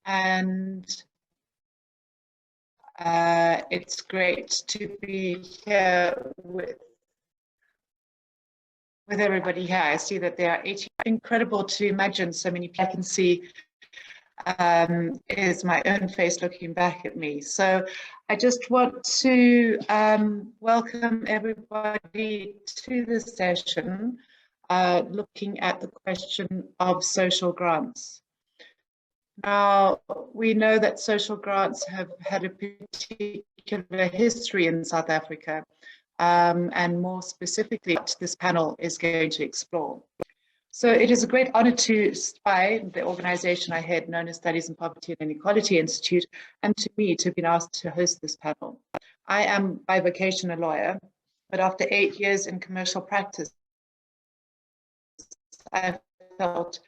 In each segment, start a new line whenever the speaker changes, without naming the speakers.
and it's great to be here with everybody here. I see that there are 80. Incredible to imagine so many people. I can see is my own face looking back at me. So I just want to welcome everybody to this session, looking at the question of social grants. Now, we know that social grants have had a particular history in South Africa, and more specifically, what this panel is going to explore. So it is a great honor to SPI, the organization I head, known as Studies in Poverty and Inequality Institute, and to me to have been asked to host this panel. I am by vocation a lawyer, but after 8 years in commercial practice, I felt,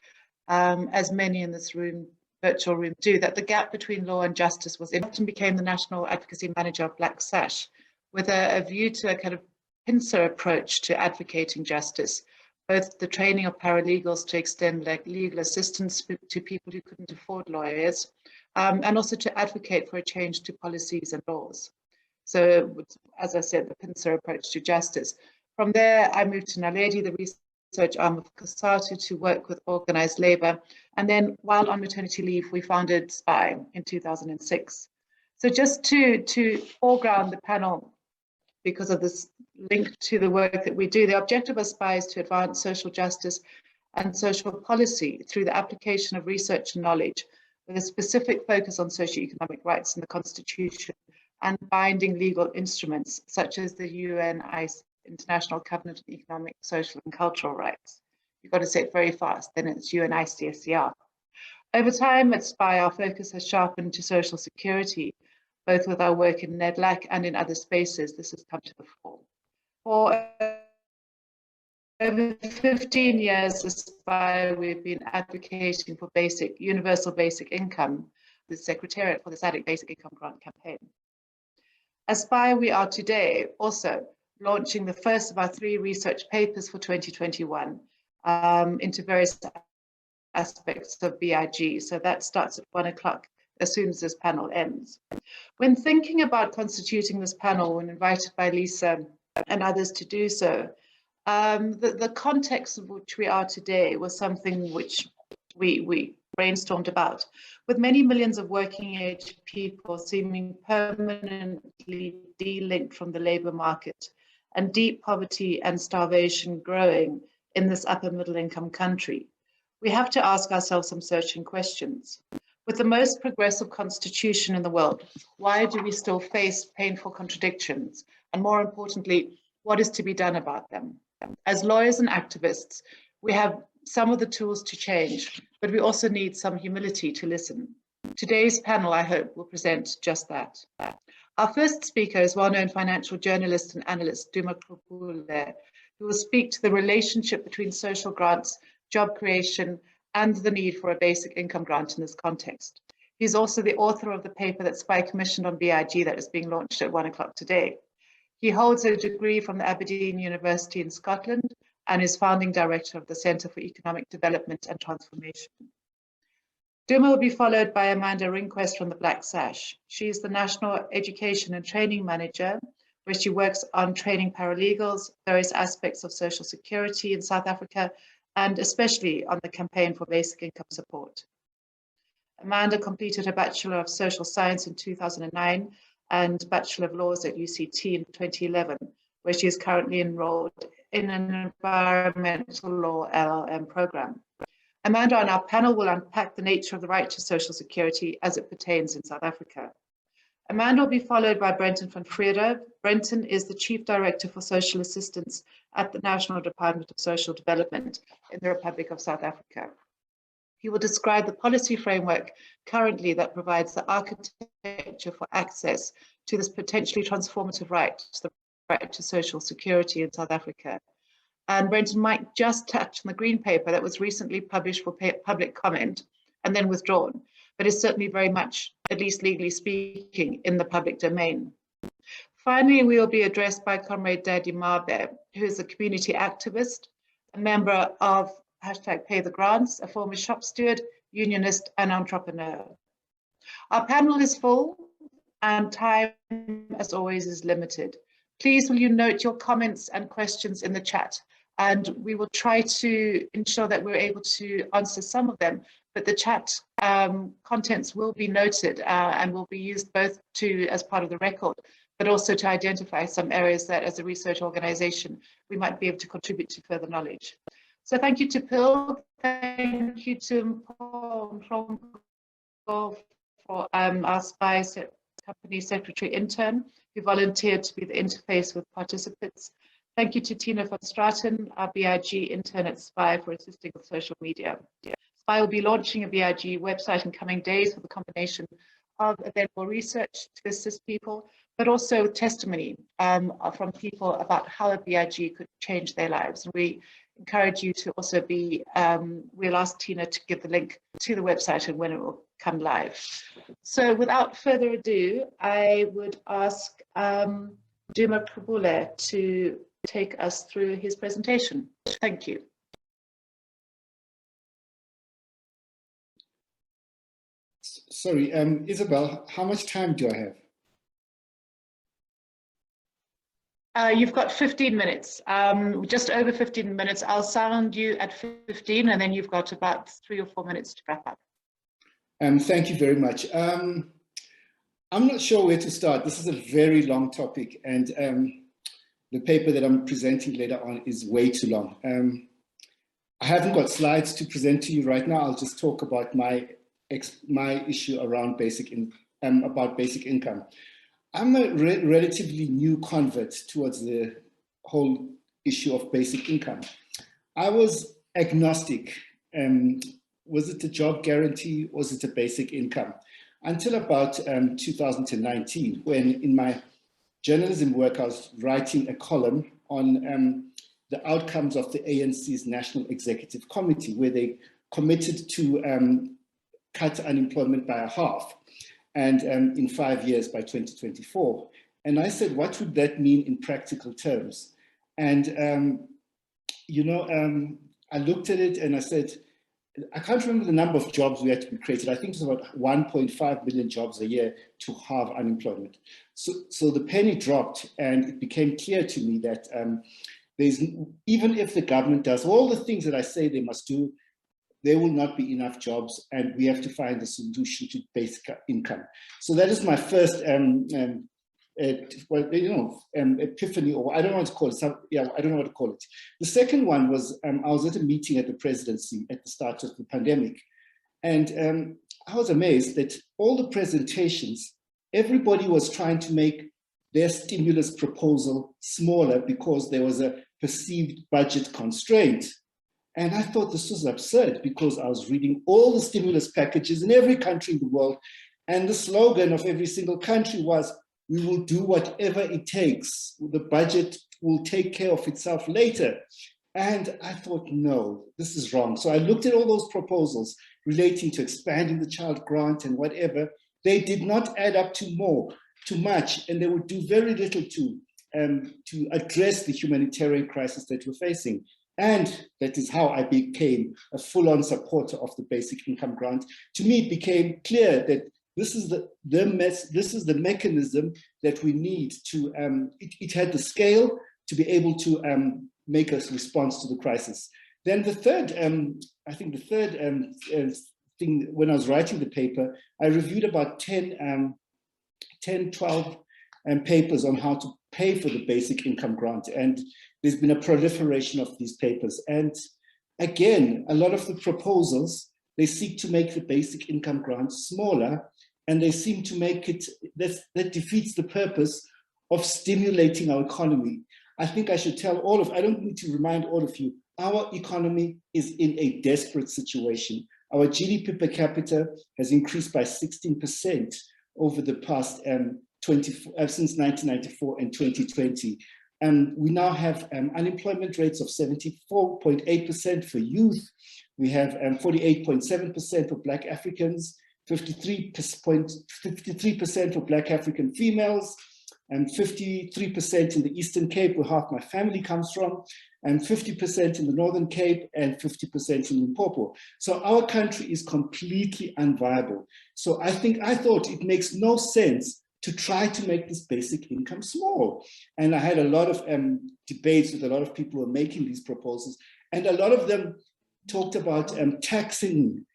as many in this room, virtual room do, that the gap between law and justice was often became the national advocacy manager of Black Sash, with a view to a kind of pincer approach to advocating justice, both the training of paralegals to extend legal assistance to people who couldn't afford lawyers, and also to advocate for a change to policies and laws. So, as I said, the pincer approach to justice. From there, I moved to Naledi, the research arm of COSATU, to work with organized labor. And then while on maternity leave, we founded SPI in 2006. So just to foreground the panel, because of this link to the work that we do, the objective of SPI is to advance social justice and social policy through the application of research and knowledge, with a specific focus on socioeconomic rights in the Constitution and binding legal instruments such as the UN International Covenant on Economic, Social and Cultural Rights. You've got to say it very fast, then it's UNICSCR. Over time at SPI, our focus has sharpened to social security, both with our work in NEDLAC and in other spaces. This has come to the fore. For over 15 years at SPI, we've been advocating for universal basic income, the Secretariat for the SADC Basic Income Grant Campaign. At SPI, we are today also launching the first of our 3 research papers for 2021 into various aspects of BIG. So that starts at 1 o'clock as soon as this panel ends. When thinking about constituting this panel, when invited by Lisa and others to do so, the context of which we are today was something which we brainstormed about, with many millions of working age people seeming permanently delinked from the labor market, and deep poverty and starvation growing in this upper middle income country. We have to ask ourselves some searching questions. With the most progressive constitution in the world, why do we still face painful contradictions? And more importantly, what is to be done about them? As lawyers and activists, we have some of the tools to change, but we also need some humility to listen. Today's panel, I hope, will present just that. Our first speaker is well-known financial journalist and analyst Duma Krupule, who will speak to the relationship between social grants, job creation, and the need for a basic income grant in this context. He's also the author of the paper that SPI commissioned on BIG that is being launched at 1 o'clock today. He holds a degree from the Aberdeen University in Scotland and is founding director of the Centre for Economic Development and Transformation. Duma will be followed by Amanda Ringquest from the Black Sash. She is the National Education and Training Manager, where she works on training paralegals, various aspects of social security in South Africa, and especially on the campaign for basic income support. Amanda completed her Bachelor of Social Science in 2009 and Bachelor of Laws at UCT in 2011, where she is currently enrolled in an environmental law LLM program. Amanda on our panel will unpack the nature of the right to social security as it pertains in South Africa. Amanda will be followed by Brenton van Vrede. Brenton is the Chief Director for Social Assistance at the National Department of Social Development in the Republic of South Africa. He will describe the policy framework currently that provides the architecture for access to this potentially transformative right, the right to social security in South Africa. And Brenton might just touch on the green paper that was recently published for public comment and then withdrawn, but is certainly very much, at least legally speaking, in the public domain. Finally, we will be addressed by Comrade Daddy Mabe, who is a community activist, a member of #PayTheGrants, a former shop steward, unionist, and entrepreneur. Our panel is full and time, as always, is limited. Please will you note your comments and questions in the chat, and we will try to ensure that we're able to answer some of them, but the chat contents will be noted and will be used both as part of the record, but also to identify some areas that as a research organization, we might be able to contribute to further knowledge. So thank you to Pil, thank you to Mpho for our SPI company secretary intern, who volunteered to be the interface with participants. Thank you to Tina van Straten, our BIG intern at SPI, for assisting with social media. SPI will be launching a BIG website in coming days with a combination of available research to assist people, but also testimony from people about how a BIG could change their lives. And we encourage you to also be, we'll ask Tina to give the link to the website and when it will come live. So without further ado, I would ask Duma Kabule to take us through his presentation. Thank you.
Sorry, Isabel, how much time do I have?
You've got 15 minutes, just over 15 minutes. I'll sound you at 15 and then you've got about 3 or 4 minutes to wrap up.
Thank you very much. I'm not sure where to start. This is a very long topic, and the paper that I'm presenting later on is way too long. I haven't got slides to present to you right now. I'll just talk about my issue around basic income. I'm a relatively new convert towards the whole issue of basic income. I was agnostic. Was it a job guarantee? Was it a basic income? Until about 2019, when in my journalism work, I was writing a column on the outcomes of the ANC's National Executive Committee, where they committed to cut unemployment by a half, and in 5 years by 2024. And I said, what would that mean in practical terms? And, I looked at it and I said, I can't remember the number of jobs we had to be created. I think it's about 1.5 million jobs a year to halve unemployment. So the penny dropped, and it became clear to me that even if the government does all the things that I say they must do, there will not be enough jobs, and we have to find a solution to basic income. So that is my first epiphany, or I don't know what to call it. I don't know what to call it. The second one was I was at a meeting at the presidency at the start of the pandemic, and I was amazed that all the presentations, everybody was trying to make their stimulus proposal smaller because there was a perceived budget constraint. And I thought this was absurd, because I was reading all the stimulus packages in every country in the world, and the slogan of every single country was, we will do whatever it takes. The budget will take care of itself later. And I thought, no, this is wrong. So I looked at all those proposals relating to expanding the child grant and whatever. They did not add up to much, and they would do very little to address the humanitarian crisis that we're facing. And that is how I became a full-on supporter of the basic income grant. To me, it became clear that this is the mechanism that we need to, it had the scale to be able to make a response to the crisis. Then the third, I think the third thing, when I was writing the paper, I reviewed about 10, 12 papers on how to pay for the basic income grant. And there's been a proliferation of these papers. And again, a lot of the proposals, they seek to make the basic income grant smaller, and they seem to make it, that defeats the purpose of stimulating our economy. I think I should tell I don't need to remind all of you, our economy is in a desperate situation. Our GDP per capita has increased by 16% over the past since 1994 and 2020. And we now have unemployment rates of 74.8% for youth. We have 48.7% for Black Africans, 53% for Black African females, and 53% in the Eastern Cape, where half my family comes from, and 50% in the Northern Cape, and 50% in Limpopo. So our country is completely unviable. So I thought it makes no sense to try to make this basic income small. And I had a lot of debates with a lot of people who are making these proposals, and a lot of them talked about taxing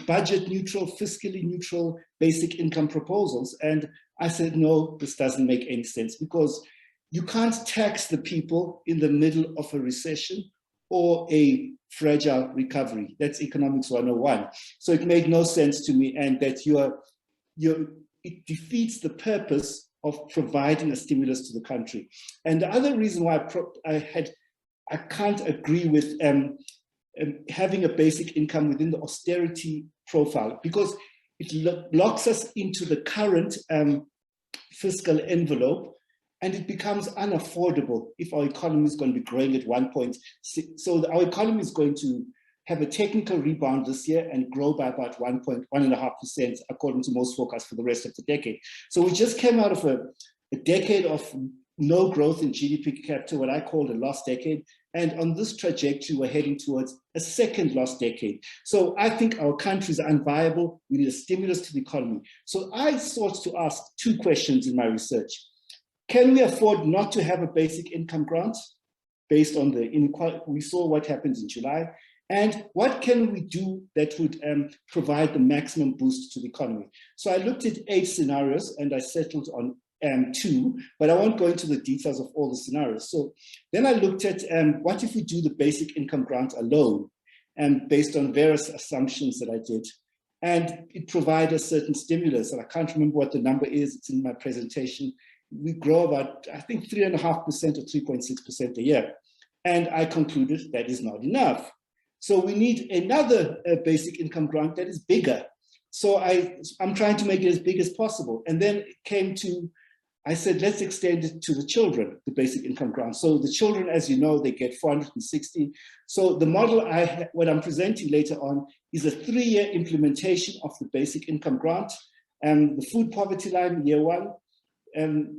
budget neutral, fiscally neutral basic income proposals. And I said, no, this doesn't make any sense, because you can't tax the people in the middle of a recession or a fragile recovery. That's economics 101. So it made no sense to me, and that it defeats the purpose of providing a stimulus to the country. And the other reason why I can't agree with having a basic income within the austerity profile, because it locks us into the current fiscal envelope, and it becomes unaffordable if our economy is going to be growing at 1.6. So our economy is going to have a technical rebound this year and grow by about 1.5%, according to most forecasts, for the rest of the decade. So we just came out of a decade of no growth in GDP per capita, what I call a lost decade. And on this trajectory, we're heading towards a second lost decade. So I think our country is unviable. We need a stimulus to the economy. So I sought to ask two questions in my research. Can we afford not to have a basic income grant based on the inequality? We saw what happens in July. And what can we do that would provide the maximum boost to the economy? So I looked at 8 scenarios, and I settled on 2, but I won't go into the details of all the scenarios. So then I looked at what if we do the basic income grant alone, and based on various assumptions that I did, and it provided a certain stimulus. And I can't remember what the number is, it's in my presentation. We grow about, I think, 3.5% or 3.6% a year. And I concluded that is not enough. So we need another basic income grant that is bigger. So I'm trying to make it as big as possible. And then it came to, I said, let's extend it to the children, the basic income grant. So the children, as you know, they get 460. So the model what I'm presenting later on is a 3-year implementation of the basic income grant. The food poverty line, year 1.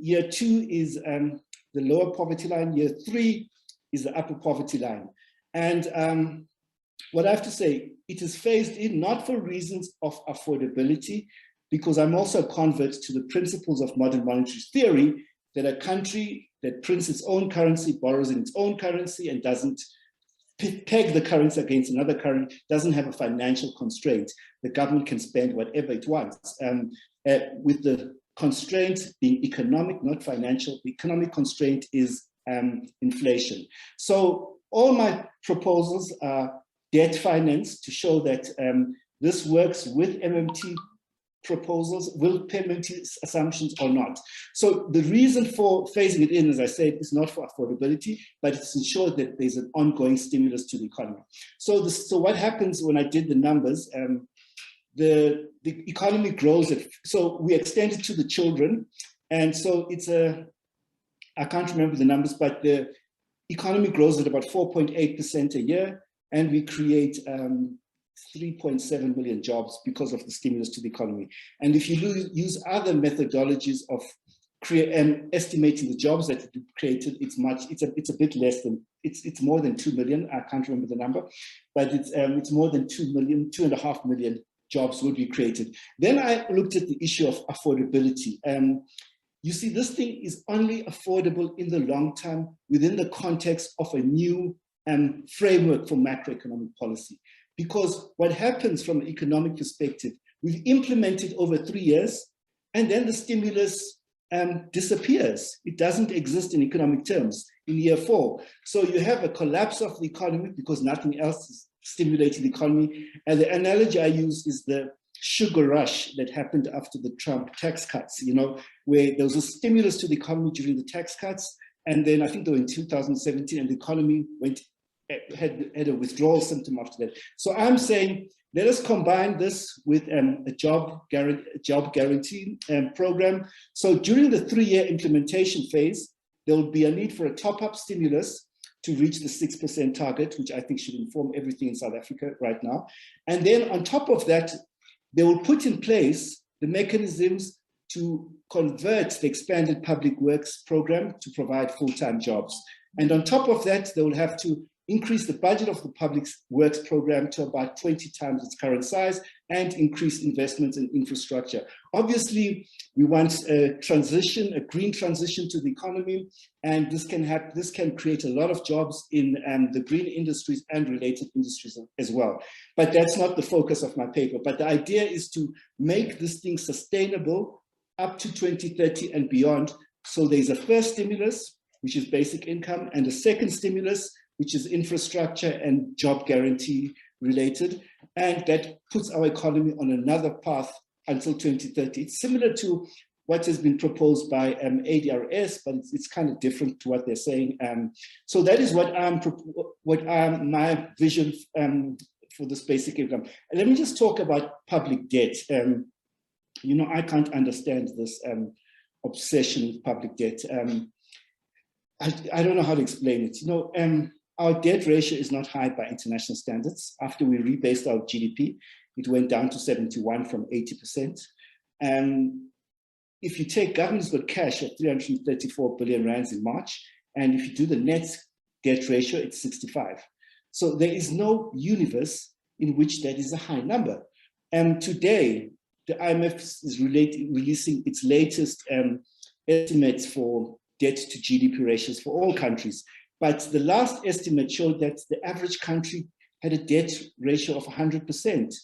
Year 2 is the lower poverty line. Year 3 is the upper poverty line. And what I have to say, it is phased in not for reasons of affordability, because I'm also a convert to the principles of modern monetary theory, that a country that prints its own currency, borrows in its own currency, and doesn't peg the currency against another currency, doesn't have a financial constraint. The government can spend whatever it wants, with the constraint being economic, not financial. The economic constraint is inflation. So all my proposals are debt finance to show that this works with MMT proposals, will MMT assumptions or not. So the reason for phasing it in, as I said, is not for affordability, but it's to ensure that there's an ongoing stimulus to the economy. So what happens when I did the numbers, the economy grows, so we extend it to the children. And so it's I can't remember the numbers, but the economy grows at about 4.8% a year. And we create 3.7 million jobs because of the stimulus to the economy. And if you use other methodologies of estimating the jobs that it created, it's a bit less than, it's more than 2 million. I can't remember the number, but it's more than 2 million, 2.5 million jobs would be created. Then I looked at the issue of affordability. You see, this thing is only affordable in the long term within the context of a new framework for macroeconomic policy. Because what happens from an economic perspective, we've implemented over 3 years, and then the stimulus disappears. It doesn't exist in economic terms in year 4. So you have a collapse of the economy because nothing else is stimulating the economy. And the analogy I use is the sugar rush that happened after the Trump tax cuts, where there was a stimulus to the economy during the tax cuts. And then I think they were in 2017, and the economy had a withdrawal symptom after that. So I'm saying, let us combine this with a job guarantee program. So during the 3-year implementation phase, there will be a need for a top-up stimulus to reach the 6% target, which I think should inform everything in South Africa right now. And then on top of that, they will put in place the mechanisms to convert the expanded public works program to provide full-time jobs. And on top of that, they will have to increase the budget of the public works program to about 20 times its current size and increase investments in infrastructure. Obviously, we want a transition, a green transition to the economy, and this can create a lot of jobs in the green industries and related industries as well. But that's not the focus of my paper. But the idea is to make this thing sustainable up to 2030 and beyond. So there's a first stimulus, which is basic income, and a second stimulus, which is infrastructure and job guarantee related. And that puts our economy on another path until 2030. It's similar to what has been proposed by ADRS, but it's kind of different to what they're saying. So that is what my vision for this basic income. And let me just talk about public debt. You know, I can't understand this obsession with public debt. I don't know how to explain it. You know, our debt ratio is not high by international standards. After we rebased our GDP, it went down to 71 from 80%. If you take government's got cash of 334 billion rands in March, and if you do the net debt ratio, it's 65. So there is no universe in which that is a high number. And today, the IMF is releasing its latest estimates for debt to GDP ratios for all countries. But the last estimate showed that the average country had a debt ratio of 100%.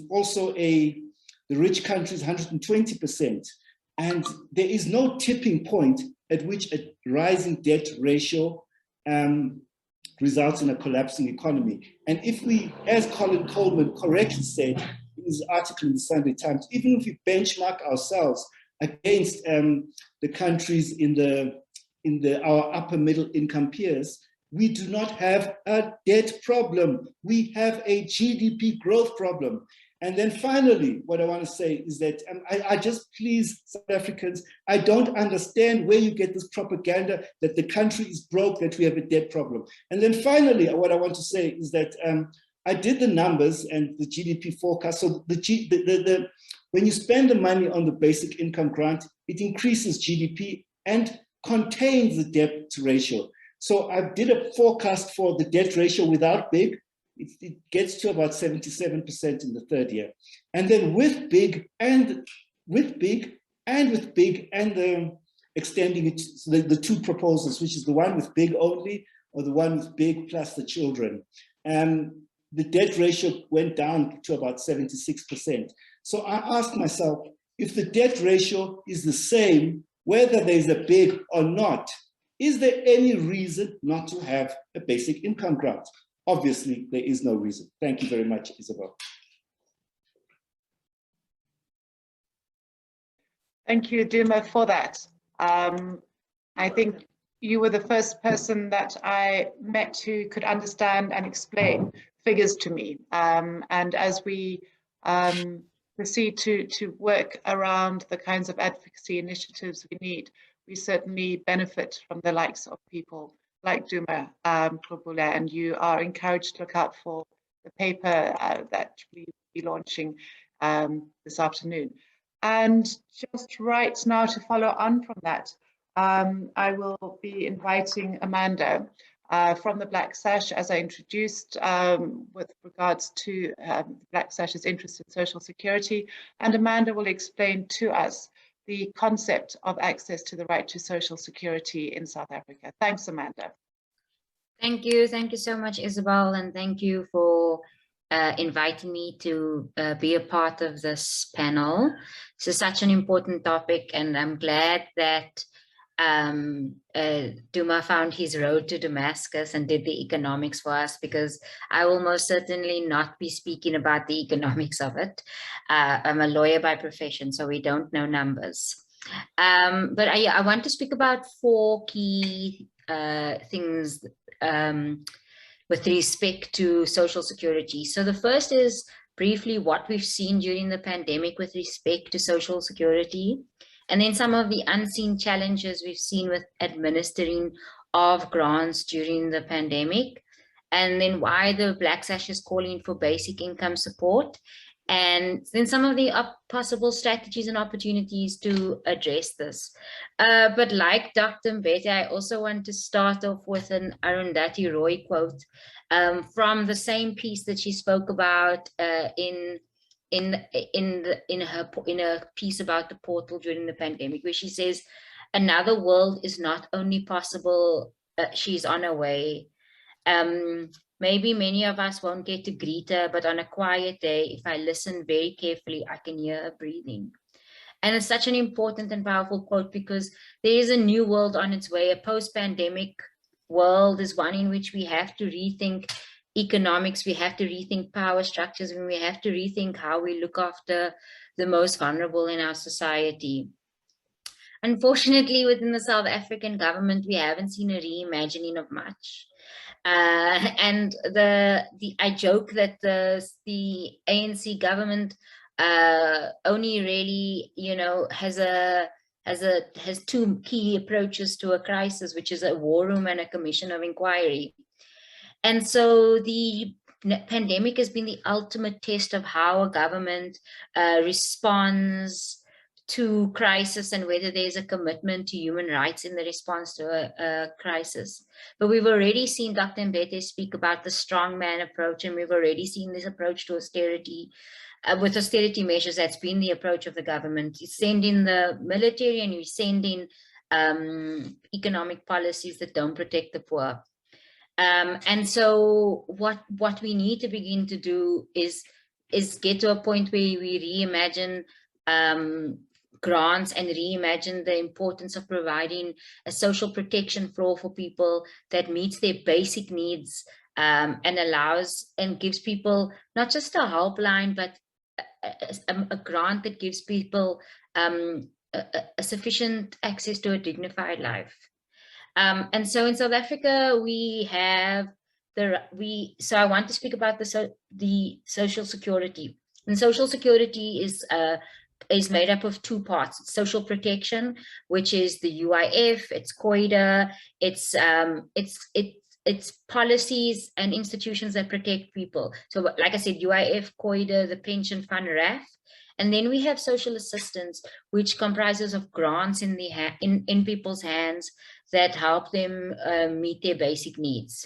Also, the rich countries 120%. And there is no tipping point at which a rising debt ratio results in a collapsing economy. And if we, as Colin Coleman correctly said in his article in the Sunday Times, even if we benchmark ourselves against the countries in our upper middle income peers, we do not have a debt problem. We have a GDP growth problem. And then finally, what I want to say is that I just please South Africans, I don't understand where you get this propaganda that the country is broke, that we have a debt problem. And then finally, what I want to say is that I did the numbers and the GDP forecast. So when you spend the money on the basic income grant, it increases GDP and contains the debt ratio. So I did a forecast for the debt ratio without big. It gets to about 77% in the third year. And then with big and extending it, so the two proposals, which is the one with big only or the one with big plus the children. The debt ratio went down to about 76%. So I asked myself, if the debt ratio is the same, whether there's a big or not, is there any reason not to have a basic income grant? Obviously, there is no reason. Thank you very much, Isabel.
Thank you, Duma, for that. I think you were the first person that I met who could understand and explain figures to me. And as we proceed to work around the kinds of advocacy initiatives we need, we certainly benefit from the likes of people like Duma Krubula, and you are encouraged to look out for the paper that we will be launching this afternoon. And just right now, to follow on from that, I will be inviting Amanda from the Black Sash, as I introduced, with regards to Black Sash's interest in social security. And Amanda will explain to us the concept of access to the right to social security in South Africa. Thanks, Amanda.
Thank you so much, Isabel, and thank you for inviting me to be a part of this panel. This is such an important topic, and I'm glad that Duma found his road to Damascus and did the economics for us, because I will most certainly not be speaking about the economics of it. I'm a lawyer by profession, so we don't know numbers. But I want to speak about four key things with respect to social security. So the first is briefly what we've seen during the pandemic with respect to social security, and then some of the unseen challenges we've seen with administering of grants during the pandemic, and then why the Black Sash is calling for basic income support, and then some of the possible strategies and opportunities to address this. But like Dr. Mbete, I also want to start off with an Arundhati Roy quote from the same piece that she spoke about in a piece about the portal during the pandemic, where she says, "Another world is not only possible, she's on her way. Maybe many of us won't get to greet her, but on a quiet day, if I listen very carefully, I can hear her breathing." And it's such an important and powerful quote, because there is a new world on its way. A post-pandemic world is one in which we have to rethink economics, we have to rethink power structures, and we have to rethink how we look after the most vulnerable in our society. Unfortunately, within the South African government, we haven't seen a reimagining of much. And I joke that the ANC government only really, has two key approaches to a crisis, which is a war room and a commission of inquiry. And so the pandemic has been the ultimate test of how a government responds to crisis, and whether there's a commitment to human rights in the response to a crisis. But we've already seen Dr. Mbete speak about the strongman approach, and we've already seen this approach to austerity. With austerity measures, that's been the approach of the government. You send in the military and you send in economic policies that don't protect the poor. And so what we need to begin to do is get to a point where we reimagine grants and reimagine the importance of providing a social protection floor for people that meets their basic needs, and allows and gives people not just a helpline, but a grant that gives people a sufficient access to a dignified life. And so in South Africa, we have so I want to speak about the social security. And social security is made up of two parts. It's social protection, which is the UIF, it's COIDA, it's policies and institutions that protect people. So like I said, UIF, COIDA, the pension fund, RAF. And then we have social assistance, which comprises of grants in people's hands that help them meet their basic needs.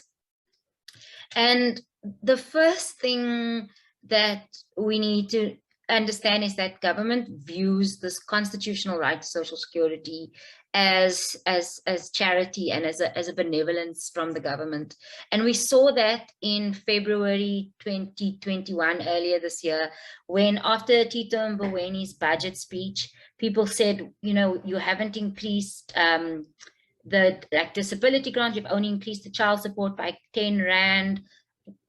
And the first thing that we need to understand is that government views this constitutional right to social security as charity and as a benevolence from the government. And we saw that in February 2021, earlier this year, when after Tito Mbowene's budget speech, people said, you haven't increased the disability grant, you've only increased the child support by 10 Rand.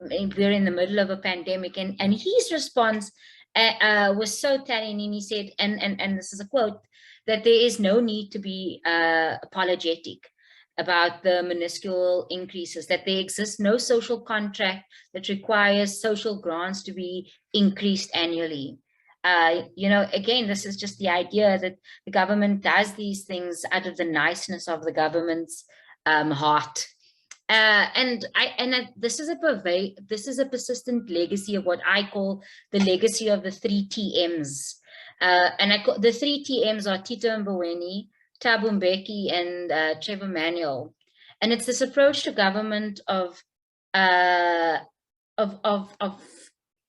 We're in the middle of a pandemic. And his response was so telling, and he said, and this is a quote, that there is no need to be apologetic about the minuscule increases, that there exists no social contract that requires social grants to be increased annually. Again, this is just the idea that the government does these things out of the niceness of the government's heart. This is a persistent legacy of what I call the legacy of the 3 TMs. The 3 TMs are Tito Mboweni, Thabo Mbeki, and Trevor Manuel. And it's this approach to government of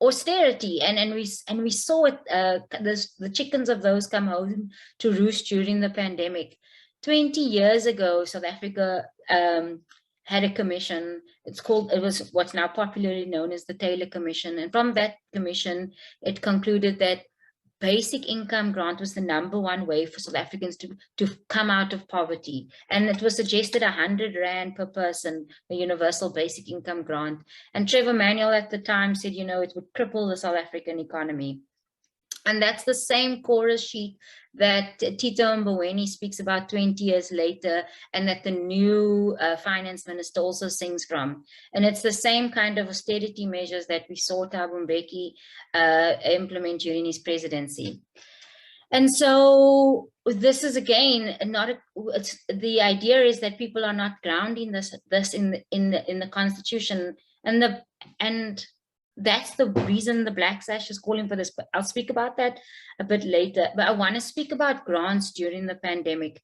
austerity, and we saw it. The chickens of those come home to roost during the pandemic. 20 years ago, South Africa had a commission. It was what's now popularly known as the Taylor Commission. And from that commission, it concluded that basic income grant was the #1 way for South Africans to come out of poverty. And it was suggested 100 Rand per person, a universal basic income grant. And Trevor Manuel at the time said, it would cripple the South African economy. And that's the same chorus sheet that Tito Mboweni speaks about 20 years later, and that the new finance minister also sings from. And it's the same kind of austerity measures that we saw Thabo Mbeki implement during his presidency. And so this is, again, the idea is that people are not grounding this in the Constitution, and that's the reason the Black Sash is calling for this, but I'll speak about that a bit later. But I want to speak about grants during the pandemic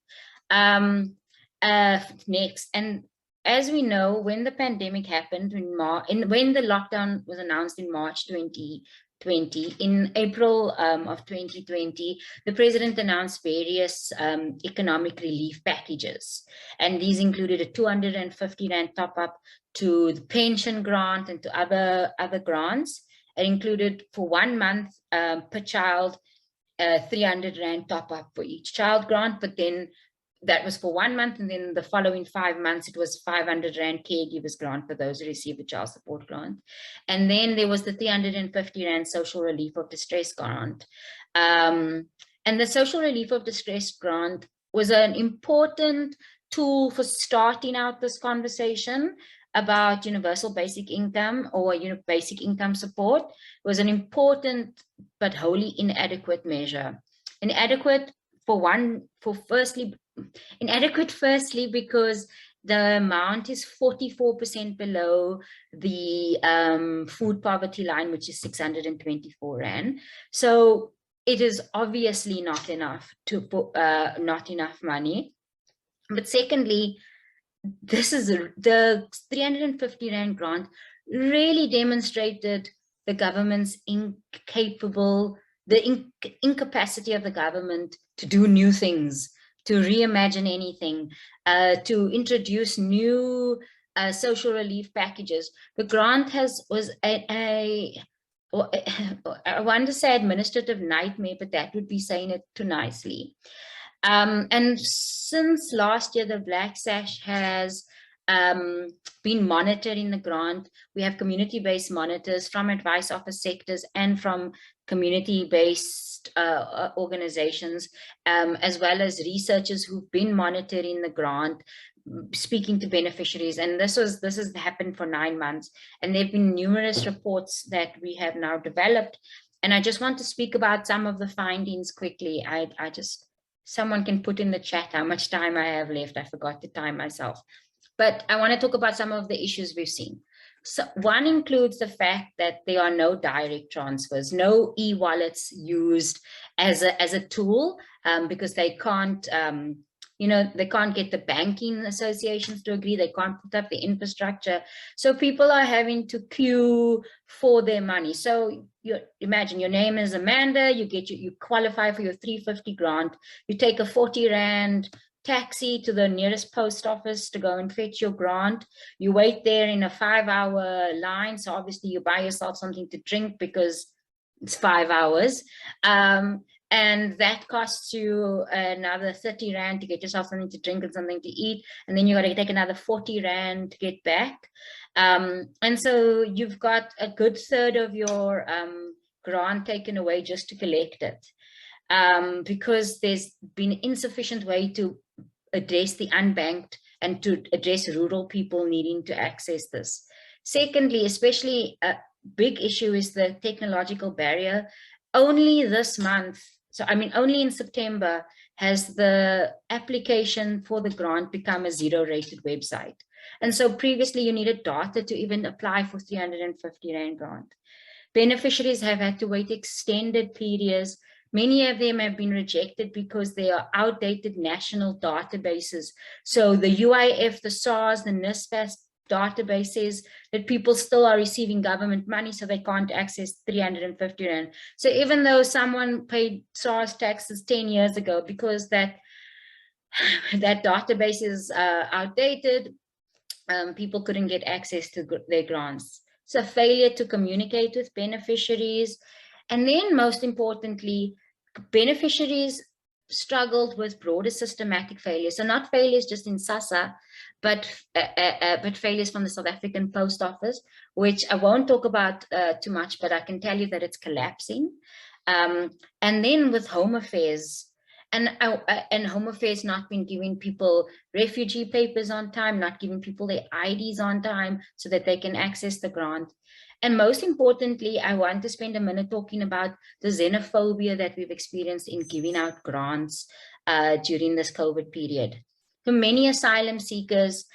next. And as we know, when the pandemic happened in March, when the lockdown was announced in March 2020, in April of 2020, the president announced various economic relief packages. And these included a 250 Rand top up to the pension grant and to other grants. It included for 1 month per child, 300 Rand top up for each child grant, but then that was for 1 month, and then the following 5 months it was 500 Rand caregivers grant for those who receive the child support grant. And then there was the 350 Rand social relief of distress grant. And the social relief of distress grant was an important tool for starting out this conversation about universal basic income or basic income support. It was an important but wholly inadequate measure. Inadequate firstly because the amount is 44% below the food poverty line, which is 624 Rand. So it is obviously not enough not enough money. But secondly, the 350 Rand grant really demonstrated the government's incapacity of the government to do new things, to reimagine anything, to introduce new social relief packages. The grant was I want to say administrative nightmare, but that would be saying it too nicely. And since last year, the Black Sash has been monitoring the grant. We have community-based monitors from advice office sectors and from community-based organizations, as well as researchers who've been monitoring the grant, speaking to beneficiaries. And this has happened for 9 months. And there have been numerous reports that we have now developed. And I just want to speak about some of the findings quickly. Someone can put in the chat how much time I have left. I forgot to time myself. But I want to talk about some of the issues we've seen. So one includes the fact that there are no direct transfers, no e-wallets used as a tool, because they can't, they can't get the banking associations to agree. They can't put up the infrastructure. So people are having to queue for their money. So imagine your name is Amanda, you qualify for your 350 grant. You take a 40 Rand taxi to the nearest post office to go and fetch your grant. You wait there in a 5-hour line. So obviously you buy yourself something to drink because it's 5 hours. And that costs you another 30 Rand to get yourself something to drink and something to eat. And then you got to take another 40 Rand to get back. And so you've got a good third of your grant taken away just to collect it. Because there's been insufficient way to address the unbanked and to address rural people needing to access this. Secondly, especially a big issue is the technological barrier. Only this month, only in September, has the application for the grant become a zero-rated website. And so previously you needed data to even apply for 350 Rand grant. Beneficiaries have had to wait extended periods. Many of them have been rejected because they are outdated national databases. So the UIF, the SARS, the NSFAS databases that people still are receiving government money, so they can't access 350 Rand. So even though someone paid SARS taxes 10 years ago, because that database is outdated, people couldn't get access to their grants. So failure to communicate with beneficiaries. And then most importantly, beneficiaries struggled with broader systematic failures. So not failures just in SASSA, but failures from the South African Post Office, which I won't talk about too much, but I can tell you that it's collapsing. And then with Home Affairs, and Home Affairs not been giving people refugee papers on time, not giving people their IDs on time so that they can access the grant. And most importantly, I want to spend a minute talking about the xenophobia that we've experienced in giving out grants during this COVID period. For many asylum seekers,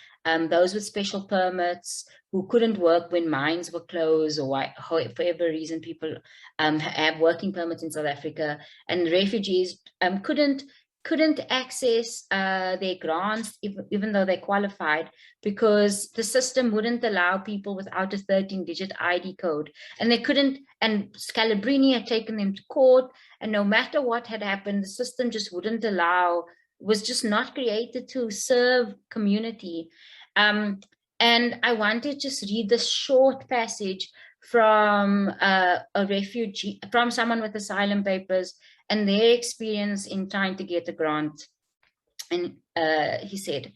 those with special permits who couldn't work when mines were closed, or for whatever reason people have working permits in South Africa, and refugees couldn't access their grants even though they qualified, because the system wouldn't allow people without a 13-digit ID code, and they couldn't, and Scalabrini had taken them to court, and no matter what had happened, the system just wouldn't allow, was just not created to serve community. And I want to just read this short passage from a refugee, from someone with asylum papers, and their experience in trying to get a grant. And he said,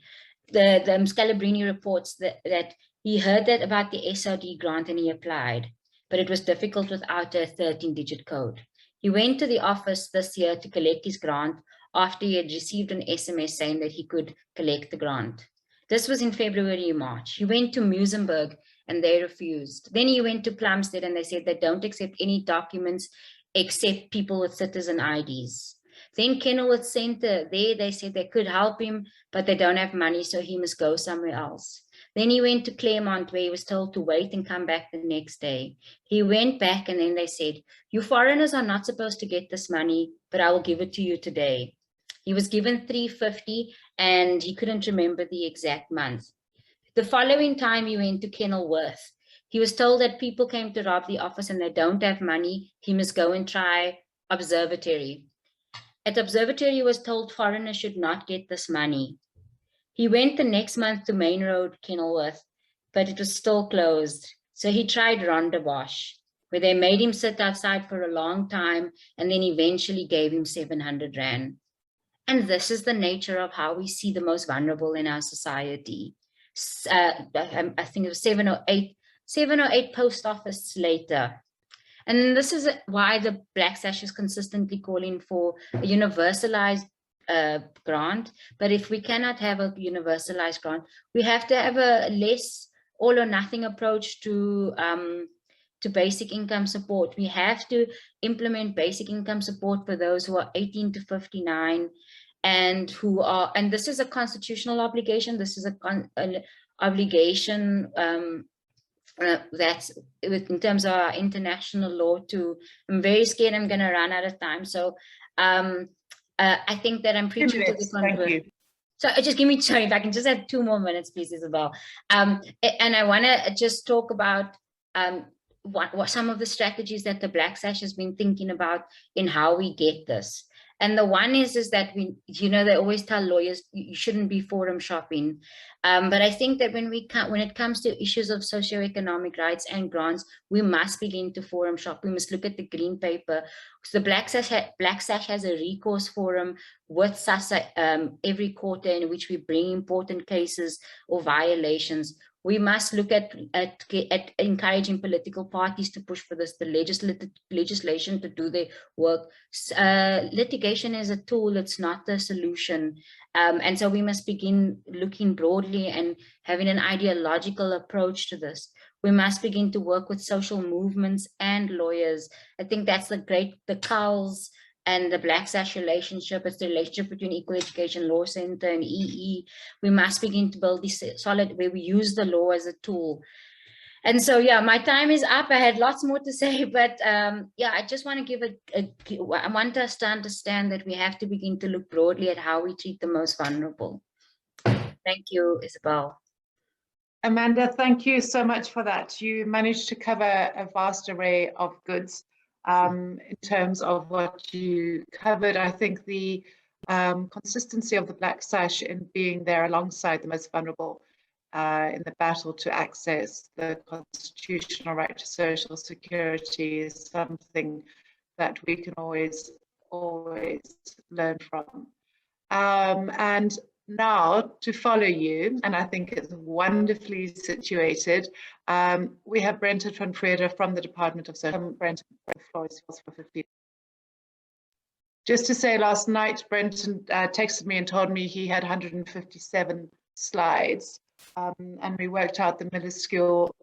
the Scalabrini reports that he heard that about the SOD grant and he applied, but it was difficult without a 13-digit code. He went to the office this year to collect his grant after he had received an SMS saying that he could collect the grant. This was in February or March. He went to Muizenberg and they refused. Then he went to Plumstead and they said they don't accept any documents except people with citizen IDs. Then Kenilworth Centre, they said they could help him, but they don't have money, so he must go somewhere else. Then he went to Claremont, where he was told to wait and come back the next day. He went back and then they said, you foreigners are not supposed to get this money, but I will give it to you today. He was given $350 and he couldn't remember the exact month. The following time he went to Kenilworth. He was told that people came to rob the office and they don't have money. He must go and try Observatory. At Observatory, he was told foreigners should not get this money. He went the next month to Main Road, Kenilworth, but it was still closed. So he tried Rondebosch, where they made him sit outside for a long time and then eventually gave him 700 Rand. And this is the nature of how we see the most vulnerable in our society. I think it was 7 or 8 post offices later. And this is why the Black Sash is consistently calling for a universalized grant. But if we cannot have a universalized grant, we have to have a less all or nothing approach to basic income support. We have to implement basic income support for those who are 18 to 59 and who are, and this is a constitutional obligation. This is an obligation that's in terms of our international law too. I'm very scared I'm going to run out of time. So I think that I'm preaching to the convert. So just give me, sorry, if I can just have 2 more minutes, please, Isabel. And I want to just talk about what some of the strategies that the Black Sash has been thinking about in how we get this. And the one is that we, they always tell lawyers you shouldn't be forum shopping. But I think that when it comes to issues of socioeconomic rights and grants, we must begin to forum shop. We must look at the green paper. So the Black Sash has a recourse forum with SASSA every quarter in which we bring important cases or violations. We must look at encouraging political parties to push for this, the legislation to do their work. Litigation is a tool, it's not the solution. And so we must begin looking broadly and having an ideological approach to this. We must begin to work with social movements and lawyers. I think that's the Cowles and the Black Sash relationship. It's the relationship between Equal Education Law Center and EE. We must begin to build this solid, where we use the law as a tool. And so, yeah, my time is up. I had lots more to say, but yeah, I just want to give I want us to understand that we have to begin to look broadly at how we treat the most vulnerable. Thank you, Isabel.
Amanda, thank you so much for that. You managed to cover a vast array of goods. In terms of what you covered, I think the consistency of the Black Sash in being there alongside the most vulnerable in the battle to access the constitutional right to social security is something that we can always learn from. And now to follow you, and I think it's wonderfully situated, we have Brenton van Vrede from the Department of Social. Brenton, the floor is yours for 15. Just to say, last night Brenton texted me and told me he had 157 slides, and we worked out the minuscule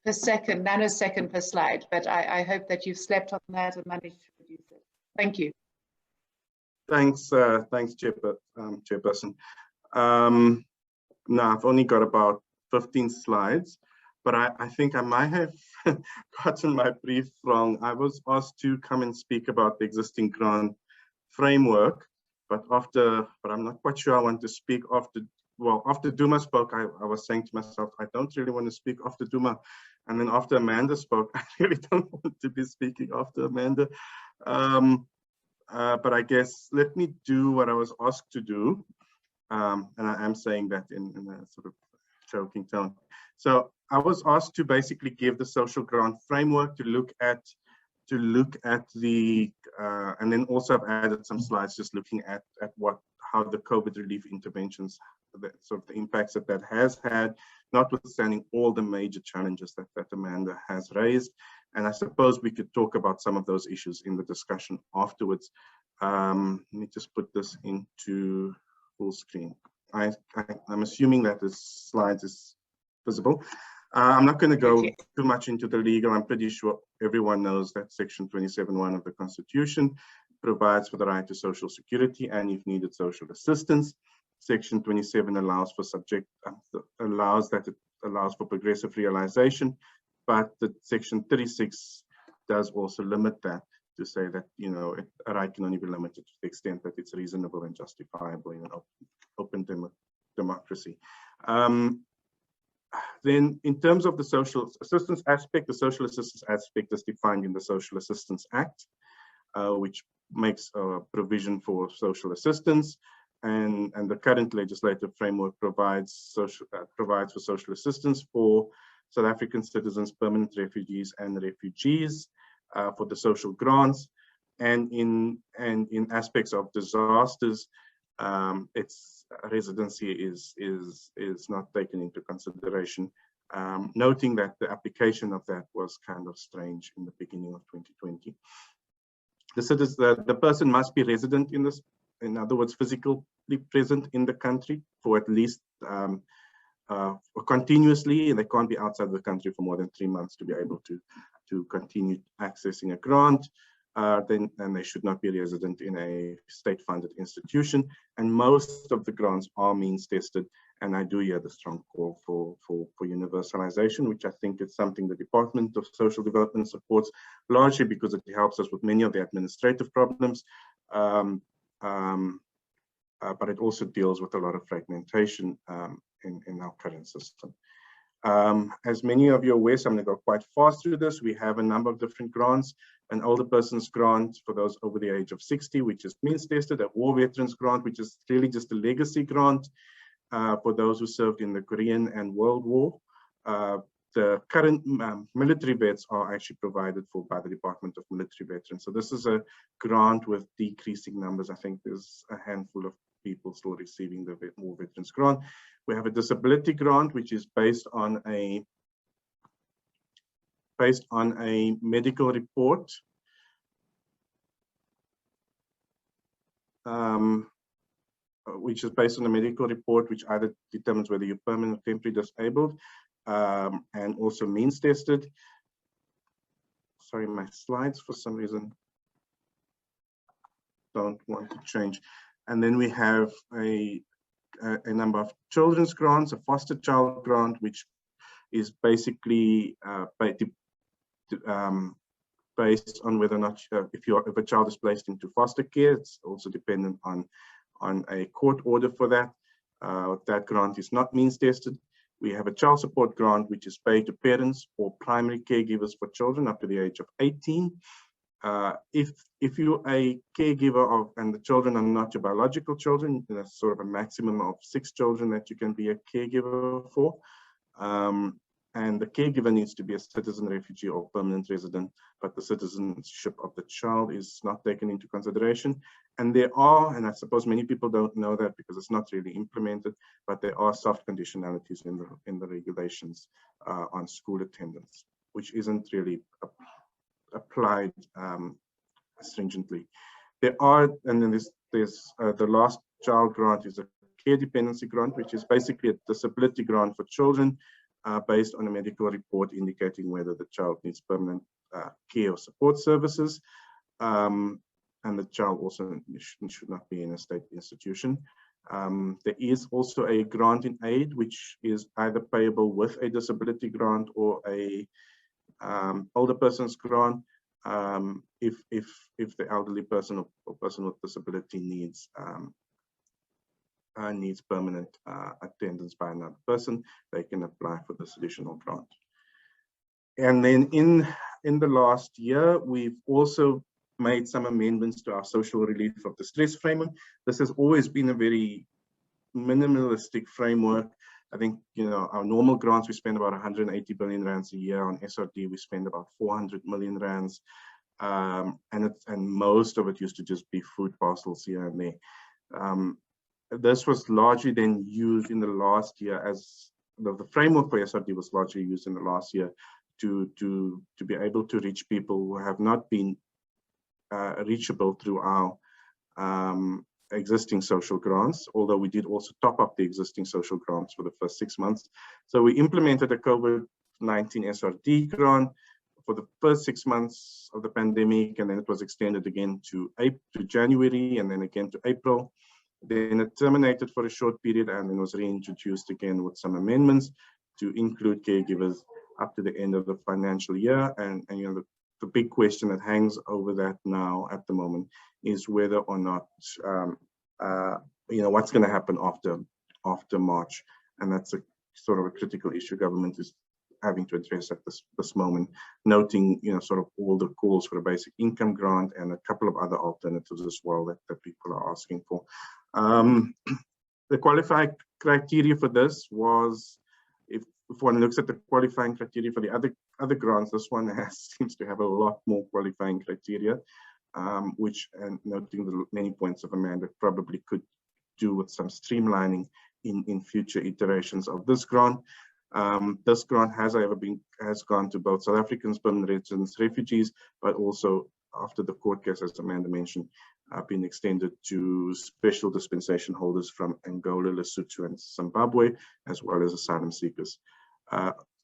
nanosecond per slide, but I hope that you've slept on that and managed to produce it. Thank you.
Thanks, Chairperson. No, I've only got about 15 slides, but I think I might have gotten my brief wrong. I was asked to come and speak about the existing grant framework, but I'm not quite sure I want to speak after. Well, after Duma spoke, I was saying to myself, I don't really want to speak after Duma. And then after Amanda spoke, I really don't want to be speaking after Amanda. But I guess let me do what I was asked to do. And I am saying that in a sort of joking tone. So I was asked to basically give the social grant framework to look at the, and then also I've added some slides just looking at how the COVID relief interventions, the sort of the impacts that has had, notwithstanding all the major challenges that Amanda has raised. And I suppose we could talk about some of those issues in the discussion afterwards. Let me just put this into full screen. I'm assuming that the slides is visible. I'm not going to go too much into the legal. I'm pretty sure everyone knows that Section 27(1) of the Constitution provides for the right to social security and, if needed, social assistance. Section 27 allows for progressive realization, but the Section 36 does also limit that to say that, you know, a right can only be limited to the extent that it's reasonable and justifiable in an open democracy. Then in terms of the social assistance aspect, the social assistance aspect is defined in the Social Assistance Act, which makes a provision for social assistance, and the current legislative framework provides for social assistance for South African citizens, permanent refugees, and refugees for the social grants, and in aspects of disasters, its residency is not taken into consideration, noting that the application of that was kind of strange in the beginning of 2020. The person must be resident in this, in other words, physically present in the country for at least continuously, and they can't be outside the country for more than 3 months to be able to continue accessing a grant. Then they should not be resident in a state-funded institution. And most of the grants are means tested. And I do hear the strong call for universalization, which I think is something the Department of Social Development supports, largely because it helps us with many of the administrative problems. But it also deals with a lot of fragmentation in our current system. As many of you are aware, so I'm going to go quite fast through this. We have a number of different grants: an older person's grant for those over the age of 60, which is means tested; a war veterans grant, which is really just a legacy grant for those who served in the Korean and World War. The current military vets are actually provided for by the Department of Military Veterans. So this is a grant with decreasing numbers. I think there's a handful of people still receiving the War Veterans Grant. We have a disability grant, which is based on a medical report, which either determines whether you're permanent or temporary disabled, and also means tested. Sorry, my slides for some reason don't want to change. And then we have a number of children's grants, a foster child grant, which is basically based on whether or not if a child is placed into foster care. It's also dependent on a court order for that. That grant is not means tested. We have a child support grant, which is paid to parents or primary caregivers for children up to the age of 18. If you're a caregiver and the children are not your biological children, there's sort of a maximum of 6 children that you can be a caregiver for. And the caregiver needs to be a citizen, refugee, or permanent resident, but the citizenship of the child is not taken into consideration. And there are, and I suppose many people don't know that because it's not really implemented, but there are soft conditionalities in the regulations on school attendance, which isn't really applied stringently. There are, and then there's the last child grant is a care dependency grant, which is basically a disability grant for children based on a medical report indicating whether the child needs permanent care or support services. And the child also should not be in a state institution. There is also a grant in aid, which is either payable with a disability grant or a older person's grant, if the elderly person or person with disability needs permanent attendance by another person, they can apply for this additional grant. And then in the last year, we've also made some amendments to our social relief of distress framework. This has always been a very minimalistic framework. I think, you know, our normal grants, we spend about 180 billion rands a year. On SRD, we spend about 400 million rands. And most of it used to just be food parcels here and there. This was largely then used in the last year as the framework for SRD was largely used in the last year to be able to reach people who have not been reachable through our existing social grants, although we did also top up the existing social grants for the first 6 months. So we implemented a COVID-19 SRD grant for the first 6 months of the pandemic, and then it was extended again to January, and then again to April. Then it terminated for a short period and then was reintroduced again with some amendments to include caregivers up to the end of the financial year. And you know, the big question that hangs over that now at the moment is whether or not, you know, what's going to happen after March. And that's a sort of a critical issue government is having to address at this moment, noting, you know, sort of all the calls for a basic income grant and a couple of other alternatives as well that people are asking for. The qualifying criteria for this was, if one looks at the qualifying criteria for the other grants, this one seems to have a lot more qualifying criteria, which, and noting the many points of Amanda, probably could do with some streamlining in future iterations of this grant. This grant has gone to both South Africans, permanent residents, refugees, but also after the court case, as Amanda mentioned, been extended to special dispensation holders from Angola, Lesotho, and Zimbabwe, as well as asylum seekers.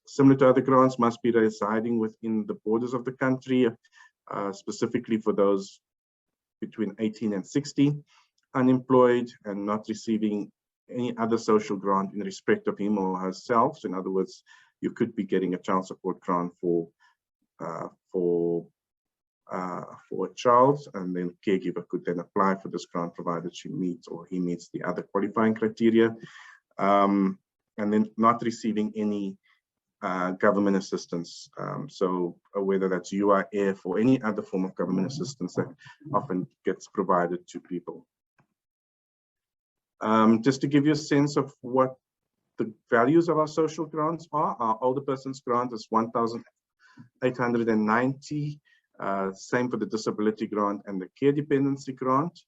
Similar to other grants, must be residing within the borders of the country, specifically for those between 18 and 60, unemployed and not receiving any other social grant in respect of him or herself. So in other words, you could be getting a child support grant for a child, and then caregiver could then apply for this grant provided she meets or he meets the other qualifying criteria, and then not receiving any government assistance. So whether that's UIF or any other form of government assistance that often gets provided to people. Just to give you a sense of what the values of our social grants are, our older persons grant is 1,890. Same for the disability grant and the care dependency grant.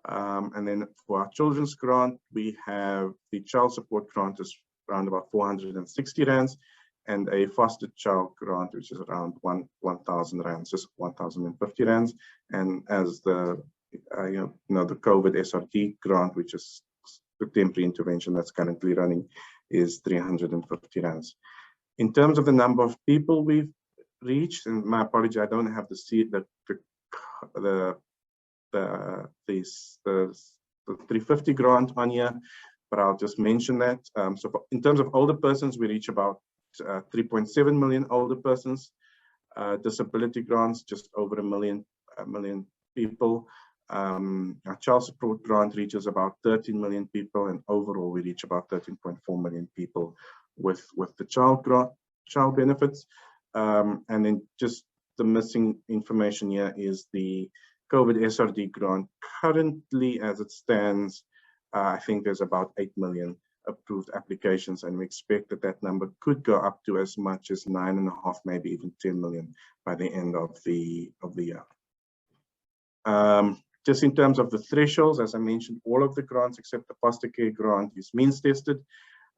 And then for our children's grant, we have the child support grant is around about 460 rands, and a foster child grant, which is around 1,000 rands, just 1,050 rands. And as the the COVID SRD grant, which is the temporary intervention that's currently running, is 350 rands. In terms of the number of people we've reached, and my apology, I don't have the 350 grant on here, but I'll just mention that. So in terms of older persons, we reach about 3.7 million older persons. Disability grants, just over a million people. Our child support grant reaches about 13 million people, and overall we reach about 13.4 million people with the child benefits. And then just the missing information here is the COVID SRD grant. Currently, as it stands, I think there's about 8 million approved applications, and we expect that number could go up to as much as 9.5, maybe even 10 million by the end of the year. Just in terms of the thresholds, as I mentioned, all of the grants except the foster care grant is means tested.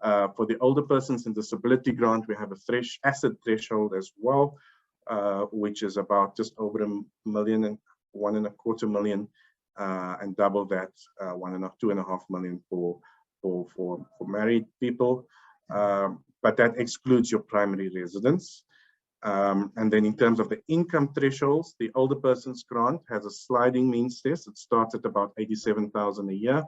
For the older persons and disability grant, we have a asset threshold as well, which is about just over 1 million and 1.25 million, and double that, 2.5 million for married people. But that excludes your primary residence. And then in terms of the income thresholds, the older persons grant has a sliding means test. It starts at about 87,000 a year.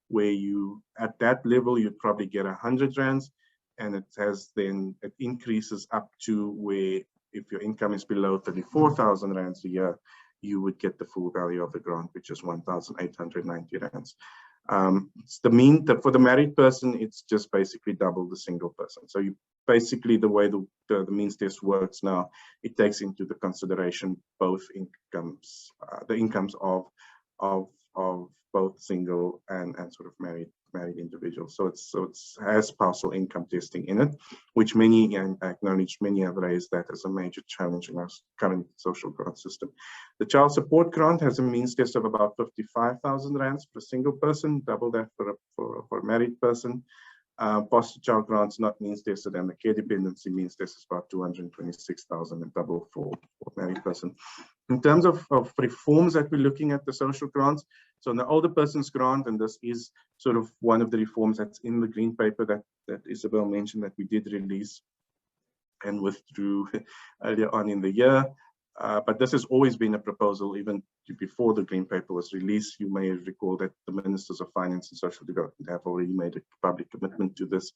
where you, at that level, you'd probably get 100 rands, and it increases up to where, if your income is below 34,000 rands a year, you would get the full value of the grant, which is 1,890 rands. It's the mean that for the married person, it's just basically double the single person. So you basically, the way the means test works now, it takes into the consideration both incomes, the incomes of both single and sort of married individuals. So it has partial income testing in it, which many, and I acknowledge many have raised that as a major challenge in our current social grant system. The child support grant has a means test of about 55,000 rands for a single person, double that for a married person. Foster child grants not means tested, and the care dependency means test is about 226,000 and double for a married person. In terms of reforms that we're looking at the social grants, so in the older person's grant, and this is sort of one of the reforms that's in the green paper that Isabel mentioned that we did release and withdrew earlier on in the year. But this has always been a proposal, even before the green paper was released. You may recall that the Ministers of Finance and Social Development have already made a public commitment to this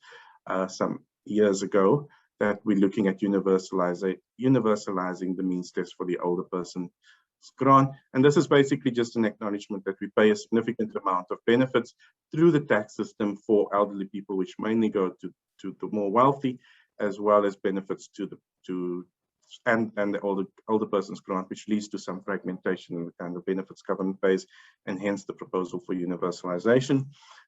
some years ago, that we're looking at universalizing the means test for the older person's grant. And this is basically just an acknowledgement that we pay a significant amount of benefits through the tax system for elderly people, which mainly go to the more wealthy, as well as benefits to the older person's grant, which leads to some fragmentation in the kind of benefits government pays, and hence the proposal for universalization.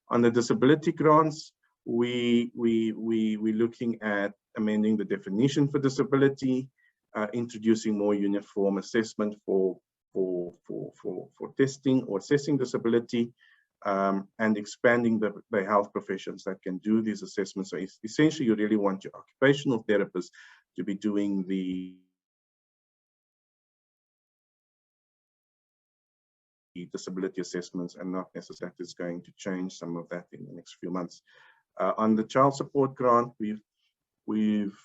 On the disability grants, we're looking at amending the definition for disability, introducing more uniform assessment for testing or assessing disability, and expanding the health professions that can do these assessments. So essentially, you really want your occupational therapists to be doing the disability assessments, and not necessarily is going to change some of that in the next few months. On the child support grant, we've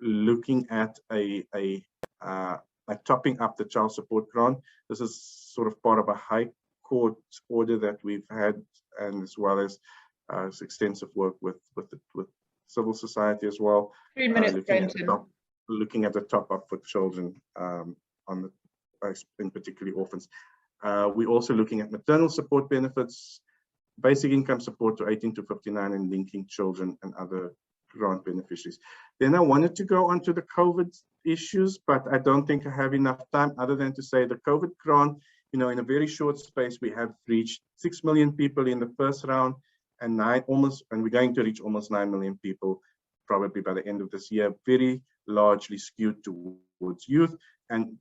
looking at a topping up the child support grant. This is sort of part of a High Court order that we've had, and as well as extensive work with civil society as well.
3 minutes,
looking at the top up for children, in particularly orphans. We're also looking at maternal support benefits, basic income support to 18 to 59, and linking children and other grant beneficiaries. Then I wanted to go on to the COVID issues, but I don't think I have enough time other than to say the COVID grant, in a very short space, we have reached 6 million people in the first round, and we're going to reach almost 9 million people probably by the end of this year, very largely skewed towards youth, and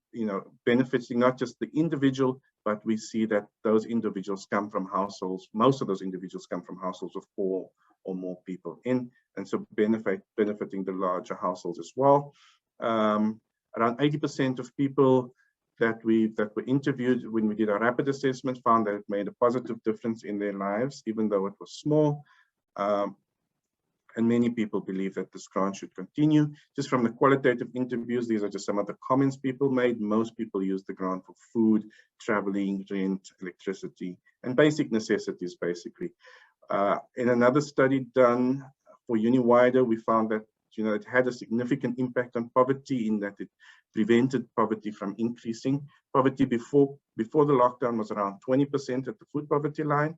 benefiting not just the individual, but we see that those individuals come from households, most of those individuals come from households of 4 or more people in, and so benefiting the larger households as well. Around 80% of people that were interviewed when we did our rapid assessment found that it made a positive difference in their lives, even though it was small. And many people believe that this grant should continue. Just from the qualitative interviews, these are just some of the comments people made. Most people use the grant for food, traveling, rent, electricity, and basic necessities, basically. In another study done for Uniwider, we found that it had a significant impact on poverty, in that it prevented poverty from increasing. Poverty before the lockdown was around 20% at the food poverty line.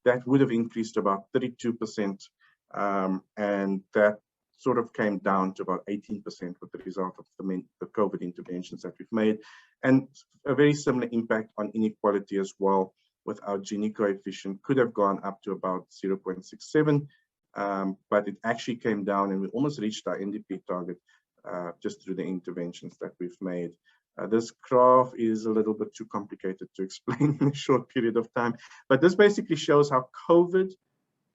That would have increased to about 32%. And that sort of came down to about 18% with the result of the COVID interventions that we've made, and a very similar impact on inequality as well, with our Gini coefficient could have gone up to about 0.67, but it actually came down, and we almost reached our NDP target just through the interventions that we've made. This graph is a little bit too complicated to explain in a short period of time, but this basically shows how COVID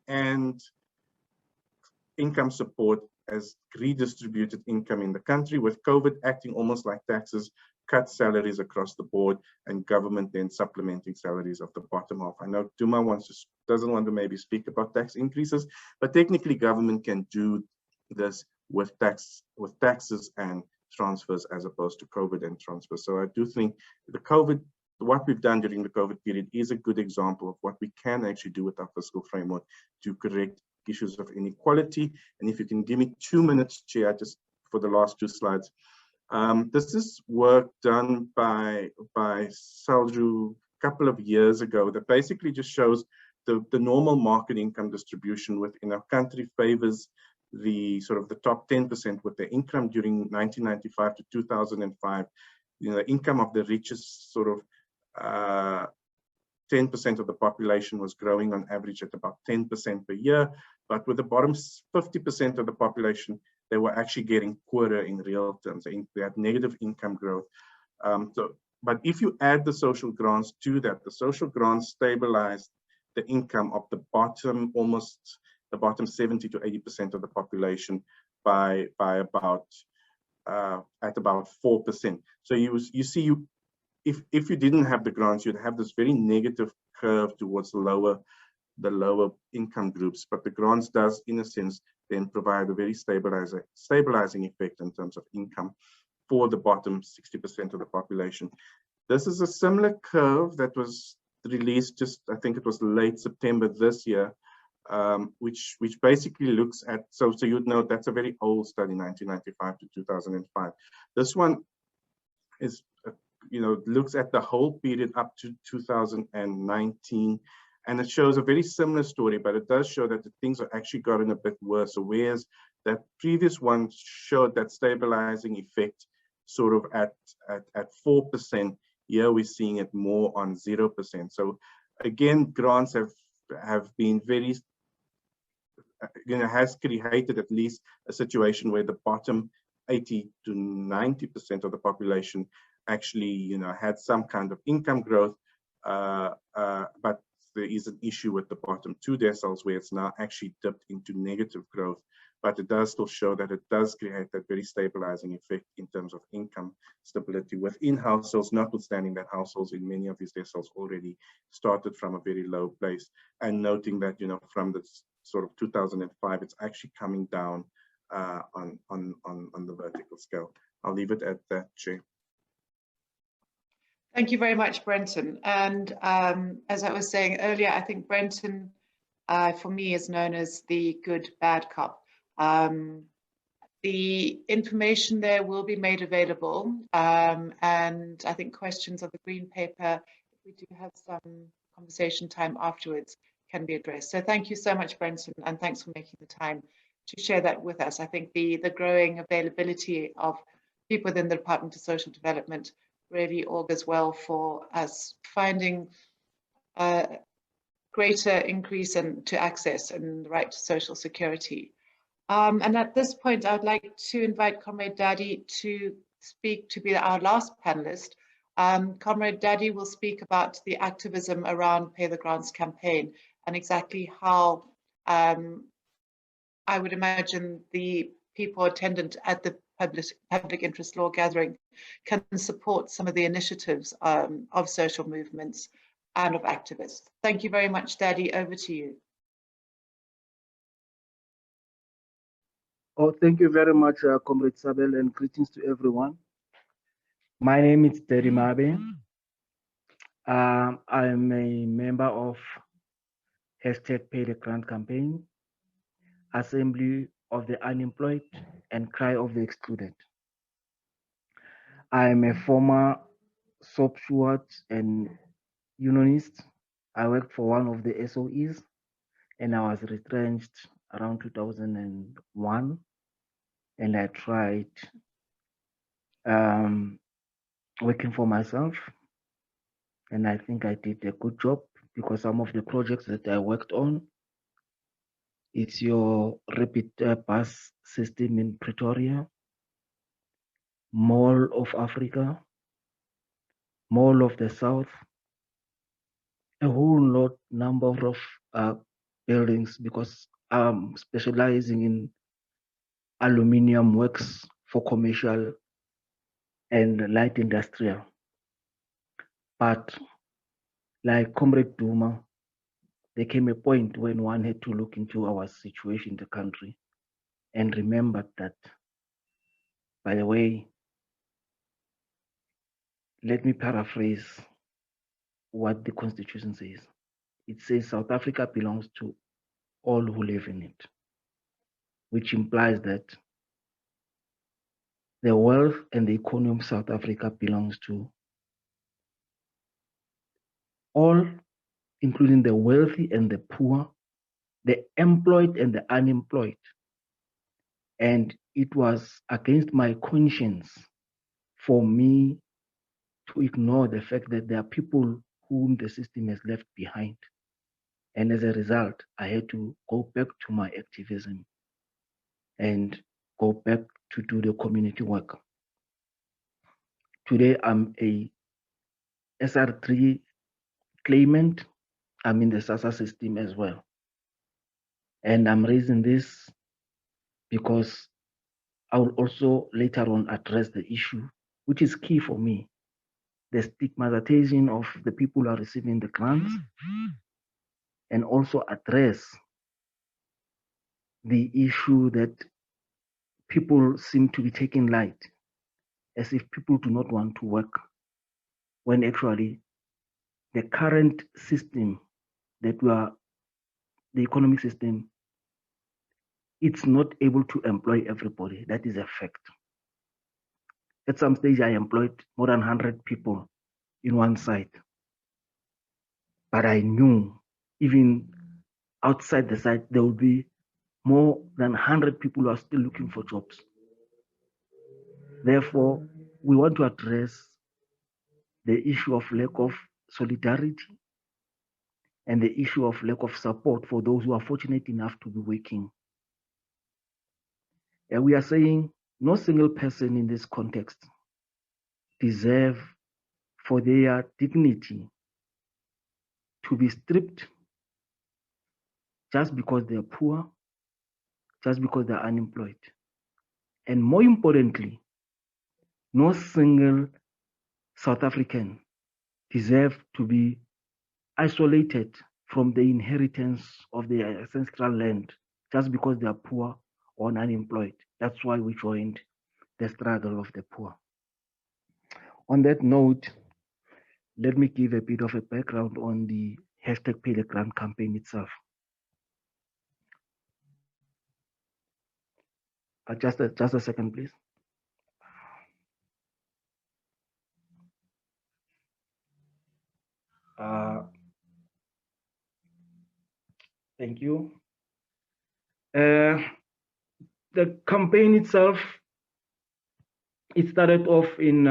and income support has redistributed income in the country, with COVID acting almost like taxes, cut salaries across the board, and government then supplementing salaries of the bottom half. I know Duma doesn't want to maybe speak about tax increases, but technically government can do this with taxes and transfers, as opposed to COVID and transfers. So I do think the COVID what we've done during the COVID period is a good example of what we can actually do with our fiscal framework to correct issues of inequality. And if you can give me 2 minutes, Chair, just for the last 2 slides. This is work done by Salju a couple of years ago that basically just shows the normal market income distribution within our country favors the sort of the top 10% with the income during 1995 to 2005. You know, the income of the richest sort of 10% of the population was growing on average at about 10% per year, but with the bottom 50% of the population, they were actually getting poorer in real terms. They had negative income growth. But if you add the social grants to that, the social grants stabilized the income of the bottom, almost the bottom 70 to 80% of the population by about at about 4%. So you see, if you didn't have the grants, you'd have this very negative curve towards the lower income groups. But the grants does, in a sense, then provide a very stabilizing effect in terms of income for the bottom 60% of the population. This is a similar curve that was released just, I think it was late September this year, which basically looks at, so you'd know that's a very old study, 1995 to 2005. This one is, looks at the whole period up to 2019, and it shows a very similar story, but it does show that the things are actually gotten a bit worse. So whereas that previous one showed that stabilizing effect sort of at 4%, here we're seeing it more on 0%. So again, grants have been very, has created at least a situation where the bottom 80 to 90% of the population actually, had some kind of income growth, but there is an issue with the bottom 2 deciles where it's now actually dipped into negative growth. But it does still show that it does create that very stabilizing effect in terms of income stability within households, notwithstanding that households in many of these deciles already started from a very low place, and noting that, from the sort of 2005, it's actually coming down on the vertical scale. I'll leave it at that, Chair.
Thank you very much, Brenton. And as I was saying earlier, I think Brenton, for me, is known as the good bad cop. The information there will be made available, and I think questions of the green paper, if we do have some conversation time afterwards, can be addressed. So thank you so much, Brenton, and thanks for making the time to share that with us. I think the growing availability of people within the Department of Social Development really augurs well for us finding a greater increase to access and the right to social security. And at this point, I would like to invite Comrade Daddy to speak, to be our last panelist. Comrade Daddy will speak about the activism around Pay the Grants campaign and exactly how I would imagine the people attendant at the public interest law gathering can support some of the initiatives of social movements and of activists. Thank you very much, Daddy. Over to you.
Oh, thank you very much, Comrade Sabel, and greetings to everyone. My name is Daddy Mabe. I'm a member of #Pay the Grant campaign, Assembly of the Unemployed, and Cry of the Excluded. I'm a former SOP steward and unionist. I worked for one of the SOEs, and I was retrenched around 2001. And I tried working for myself, and I think I did a good job, because some of the projects that I worked on, it's your rapid bus system in Pretoria, Mall of Africa, Mall of the South, a whole number of buildings, because I'm specializing in aluminium works for commercial and light industrial. But like Comrade Duma, there came a point when one had to look into our situation in the country and remember that, by the way, let me paraphrase, what the Constitution says. It says South Africa belongs to all who live in it, which implies that the wealth and the economy of South Africa belongs to all, including the wealthy and the poor, the employed and the unemployed. And it was against my conscience for me to ignore the fact that there are people whom the system has left behind. And as a result, I had to go back to my activism and go back to do the community work. Today, I'm a SR3 claimant. I'm in the SASSA system as well. And I'm raising this because I will also later on address the issue, which is key for me, the stigmatization of the people who are receiving the grants, and also address the issue that people seem to be taking light, as if people do not want to work, when actually the current system that we are, the economic system, it's not able to employ everybody. That is a fact. At some stage, I employed more than 100 people in one site. But I knew even outside the site, there will be more than 100 people who are still looking for jobs. Therefore, we want to address the issue of lack of solidarity and the issue of lack of support for those who are fortunate enough to be working. And we are saying no single person in this context deserve for their dignity to be stripped just because they're poor, just because they're unemployed. And more importantly, no single South African deserve to be isolated from the inheritance of their ancestral land just because they are poor or unemployed. That's why we joined the struggle of the poor. On that note, let me give a bit of a background on the hashtag Pay the Grant campaign itself. Just a second, please. Thank you. The campaign itself, it started off in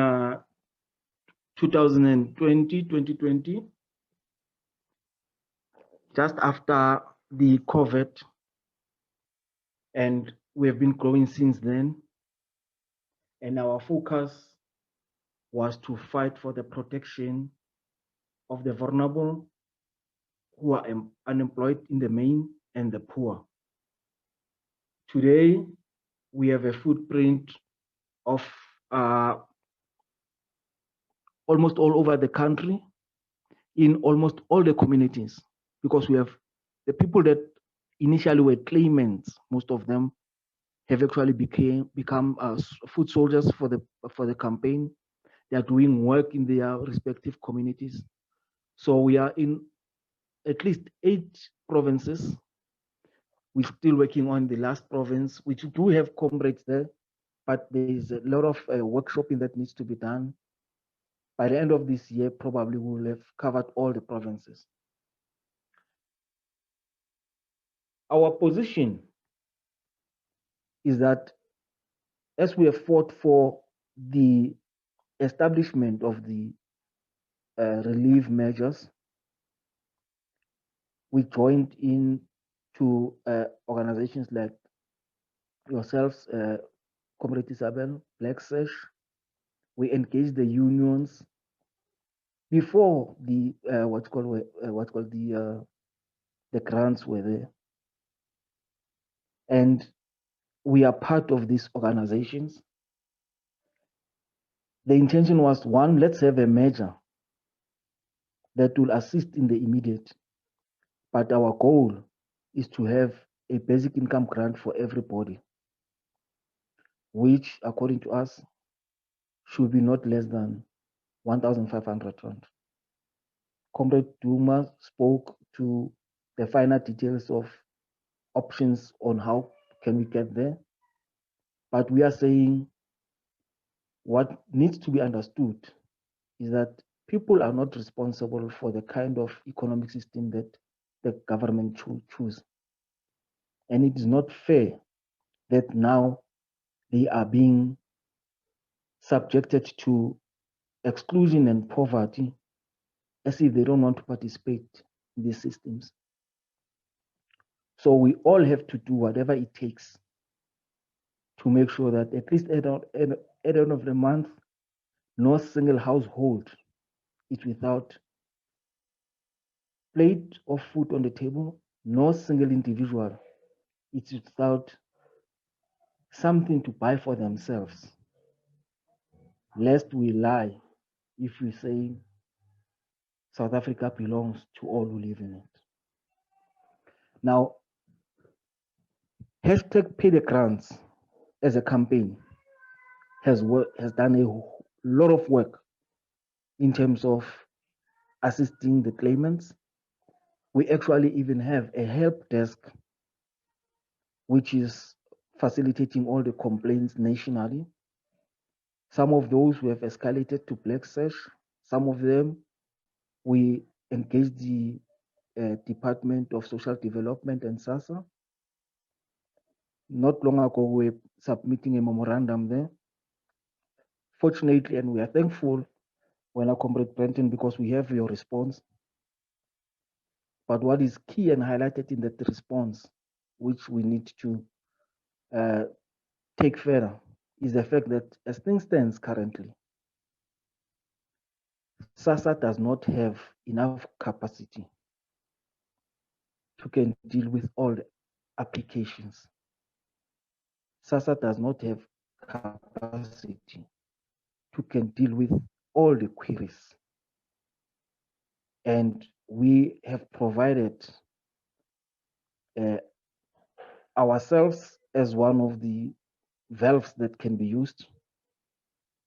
2020, just after the COVID, and we have been growing since then. And our focus was to fight for the protection of the vulnerable who are unemployed in the main and the poor. Today, we have a footprint of almost all over the country, in almost all the communities, because we have the people that initially were claimants, most of them have actually become foot soldiers for the campaign. They are doing work in their respective communities. So we are in at least 8 provinces. We're still working on the last province, which do have comrades there, but there is a lot of workshopping that needs to be done. By the end of this year, probably we'll have covered all the provinces. Our position is that as we have fought for the establishment of the relief measures, we joined in to organizations like yourselves, Comrade Isabel, Black Sash. We engaged the unions before the the grants were there, and we are part of these organizations. The intention was, one, let's have a measure that will assist in the immediate, but our goal is to have a basic income grant for everybody, which, according to us, should be not less than 1,500 rand, Comrade Duma spoke to the finer details of options on how can we get there. But we are saying what needs to be understood is that people are not responsible for the kind of economic system that the government choose. And it is not fair that now they are being subjected to exclusion and poverty as if they don't want to participate in these systems. So we all have to do whatever it takes to make sure that at least at the end of the month, no single household is without plate of food on the table, no single individual is without something to buy for themselves. Lest we lie if we say South Africa belongs to all who live in it. Now, hashtag pay the grants as a campaign has done a lot of work in terms of assisting the claimants. We actually even have a help desk which is facilitating all the complaints nationally. Some of those we have escalated to Black Sash. Some of them we engaged the Department of Social Development and SASSA. Not long ago, we were submitting a memorandum there. Fortunately, and we are thankful, when I Comrade Brenton, because we have your response. But what is key and highlighted in that response, which we need to take further, is the fact that as things stand currently, SASSA does not have enough capacity to can deal with all the applications. SASSA does not have capacity to can deal with all the queries. And we have provided ourselves as one of the valves that can be used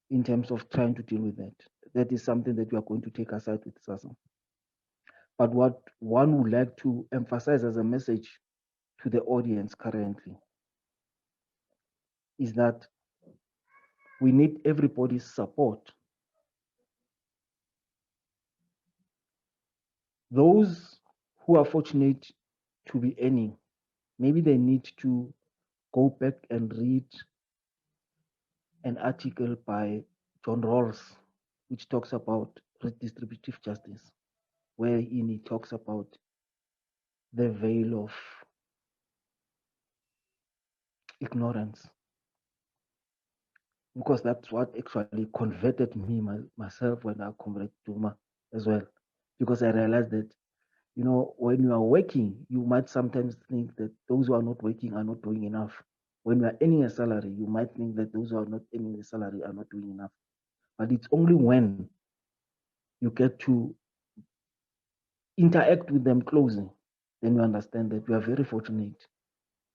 in terms of trying to deal with that. That is something that we are going to take aside with SASSA. But what one would like to emphasize as a message to the audience currently is that we need everybody's support. Those who are fortunate to be earning, maybe they need to go back and read an article by John Rawls, which talks about redistributive justice, wherein he talks about the veil of ignorance. Because that's what actually converted me myself when I Comrade Duma as well. Because I realized that, you know, when you are working, you might sometimes think that those who are not working are not doing enough. When you are earning a salary, you might think that those who are not earning a salary are not doing enough. But it's only when you get to interact with them closely, then you understand that you are very fortunate,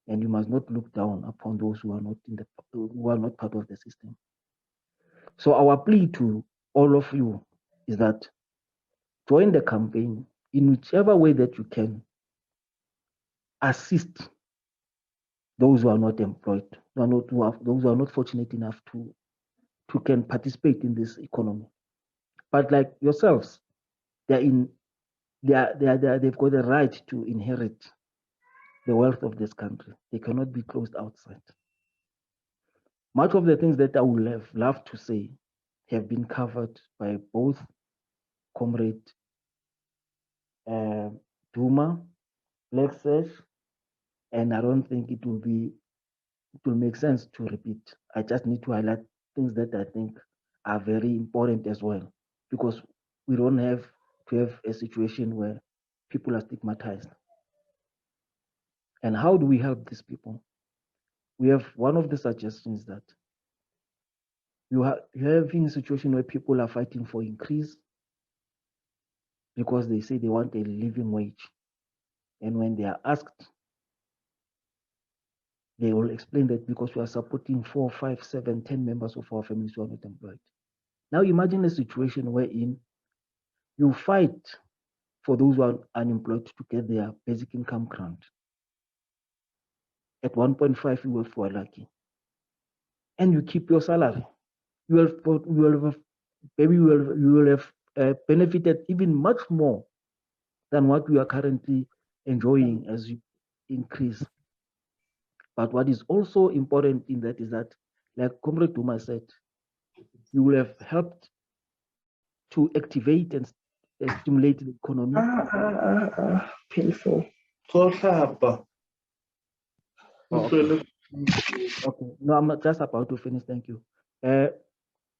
and you must not look down upon those who are not part of the system. So our plea to all of you is that join the campaign in whichever way that you can. Assist those who are not employed, those who are not fortunate enough to can participate in this economy. But like yourselves, they've got the right to inherit the wealth of this country. They cannot be closed outside. Much of the things that I would have loved to say have been covered by both Comrade Duma, Black Sash, and I don't think it will make sense to repeat. I just need to highlight things that I think are very important as well, because we don't have to have a situation where people are stigmatized. And how do we help these people? We have one of the suggestions that you're having a situation where people are fighting for increase because they say they want a living wage. And when they are asked, they will explain that because we are supporting 4, 5, 7, 10 members of our families who are not employed. Now imagine a situation wherein you fight for those who are unemployed to get their basic income grant. At 1.5, you were lucky. And you keep your salary. You will have benefited even much more than what we are currently enjoying as you increase. But what is also important in that is that, like Comrade Duma said, you will have helped to activate and stimulate the economy.
Painful.
Okay. Okay. No, I'm not just about to finish. Thank you.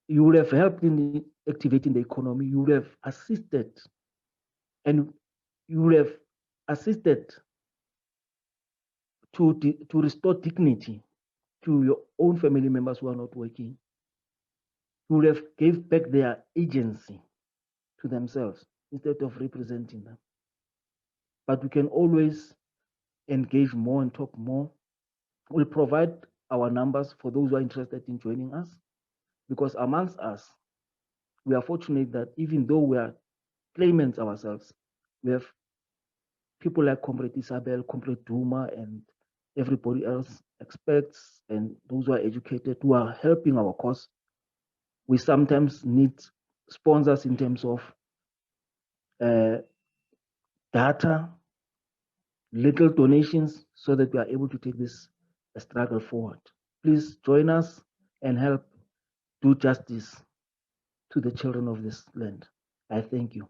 You would have helped in activating the economy. You would have assisted, and you would have assisted to restore dignity to your own family members who are not working. You would have gave back their agency to themselves instead of representing them. But we can always engage more and talk more. We'll provide our numbers for those who are interested in joining us, because amongst us, we are fortunate that even though we are claimants ourselves, we have people like Comrade Isabel, Comrade Duma, and everybody else, experts, and those who are educated, who are helping our cause. We sometimes need sponsors in terms of data, little donations, so that we are able to take this struggle forward. Please join us and help do justice to the children of this land. I thank you.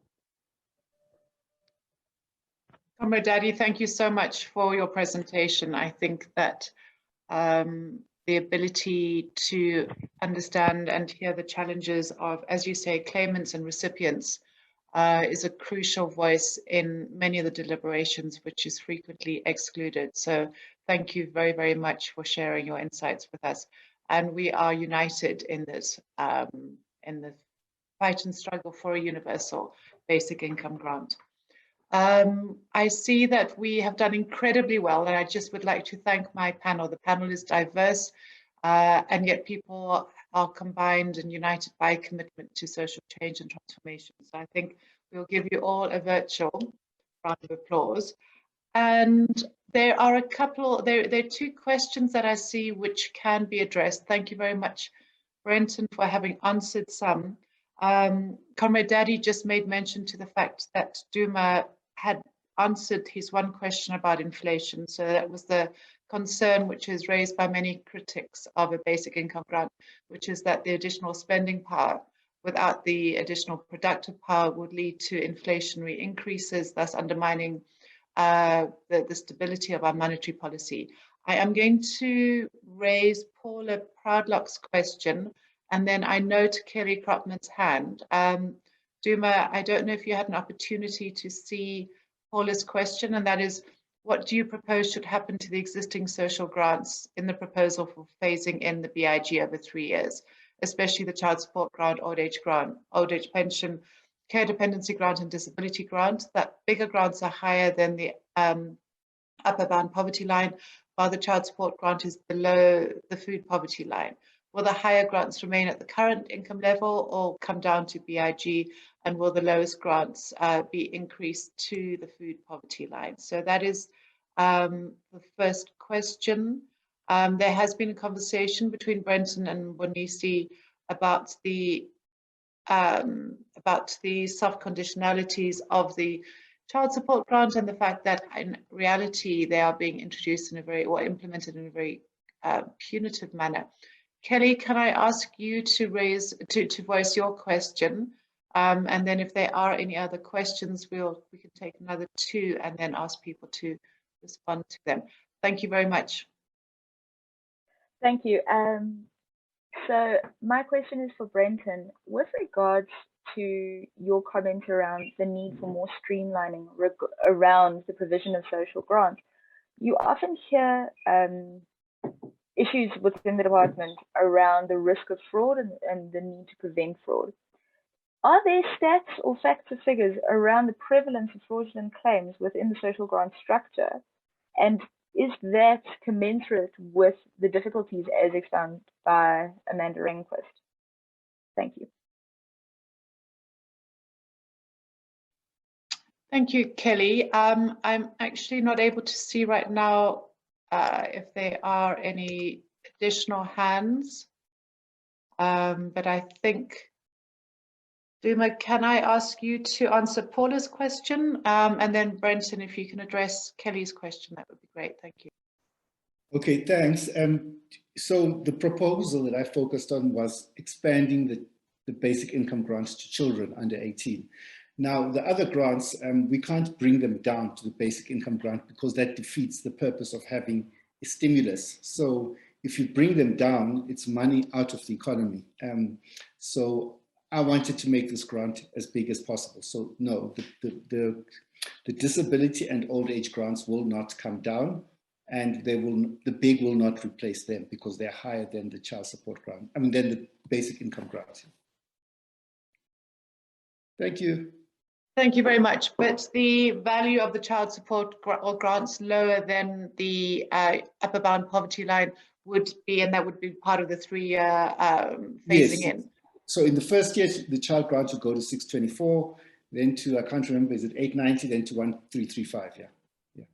Comrade Daddy, thank you so much for your presentation. I think that the ability to understand and hear the challenges of, as you say, claimants and recipients is a crucial voice in many of the deliberations, which is frequently excluded. So thank you very, very much for sharing your insights with us. And we are united in this, in the fight and struggle for a universal basic income grant. I see that we have done incredibly well, and I just would like to thank my panel. The panel is diverse, and yet people are combined and united by commitment to social change and transformation. So I think we'll give you all a virtual round of applause. And there are there are two questions that I see which can be addressed. Thank you very much, Brenton, for having answered some. Comrade Daddy just made mention to the fact that Duma had answered his one question about inflation. So that was the concern which is raised by many critics of a basic income grant, which is that the additional spending power without the additional productive power would lead to inflationary increases, thus undermining the stability of our monetary policy. I am going to raise Paula Proudlock's question, and then I note Kelly Kropman's hand. Duma, I don't know if you had an opportunity to see Paula's question, and that is, what do you propose should happen to the existing social grants in the proposal for phasing in the BIG over 3 years, especially the child support grant, old age pension, care dependency grant, and disability grant? That bigger grants are higher than the upper bound poverty line, while the child support grant is below the food poverty line. Will the higher grants remain at the current income level or come down to BIG, and will the lowest grants be increased to the food poverty line? So that is the first question. There has been a conversation between Brenton and Bonisi about the soft conditionalities of the child support grant and the fact that in reality they are being introduced in a very, or implemented in a very punitive manner. Kelly, can I ask you to voice your question? And then if there are any other questions, we can take another 2 and then ask people to respond to them. Thank you very much.
Thank you. So my question is for Brenton. With regards to your comment around the need for more streamlining around the provision of social grant, you often hear issues within the department around the risk of fraud and the need to prevent fraud. Are there stats or facts or figures around the prevalence of fraudulent claims within the social grant structure? And is that commensurate with the difficulties as expounded by Amanda Rehnquist? Thank you.
Thank you, Kelly. I'm actually not able to see right now if there are any additional hands, but I think, Duma, can I ask you to answer Paula's question? And then Brenton, if you can address Kelly's question, that would be great. Thank you.
Okay, thanks. So the proposal that I focused on was expanding the basic income grants to children under 18. Now, the other grants, we can't bring them down to the basic income grant because that defeats the purpose of having a stimulus. So if you bring them down, it's money out of the economy. So I wanted to make this grant as big as possible. So no, the disability and old age grants will not come down, and the big will not replace them because they're higher than the child support grant. I mean, than the basic income grant. Thank you.
Thank you very much. But the value of the child support grants lower than the upper bound poverty line would be, and that would be part of the 3-year phasing in.
So in the first year, the child grant would go to 624, then to, I can't remember, is it 890, then to 1335, yeah.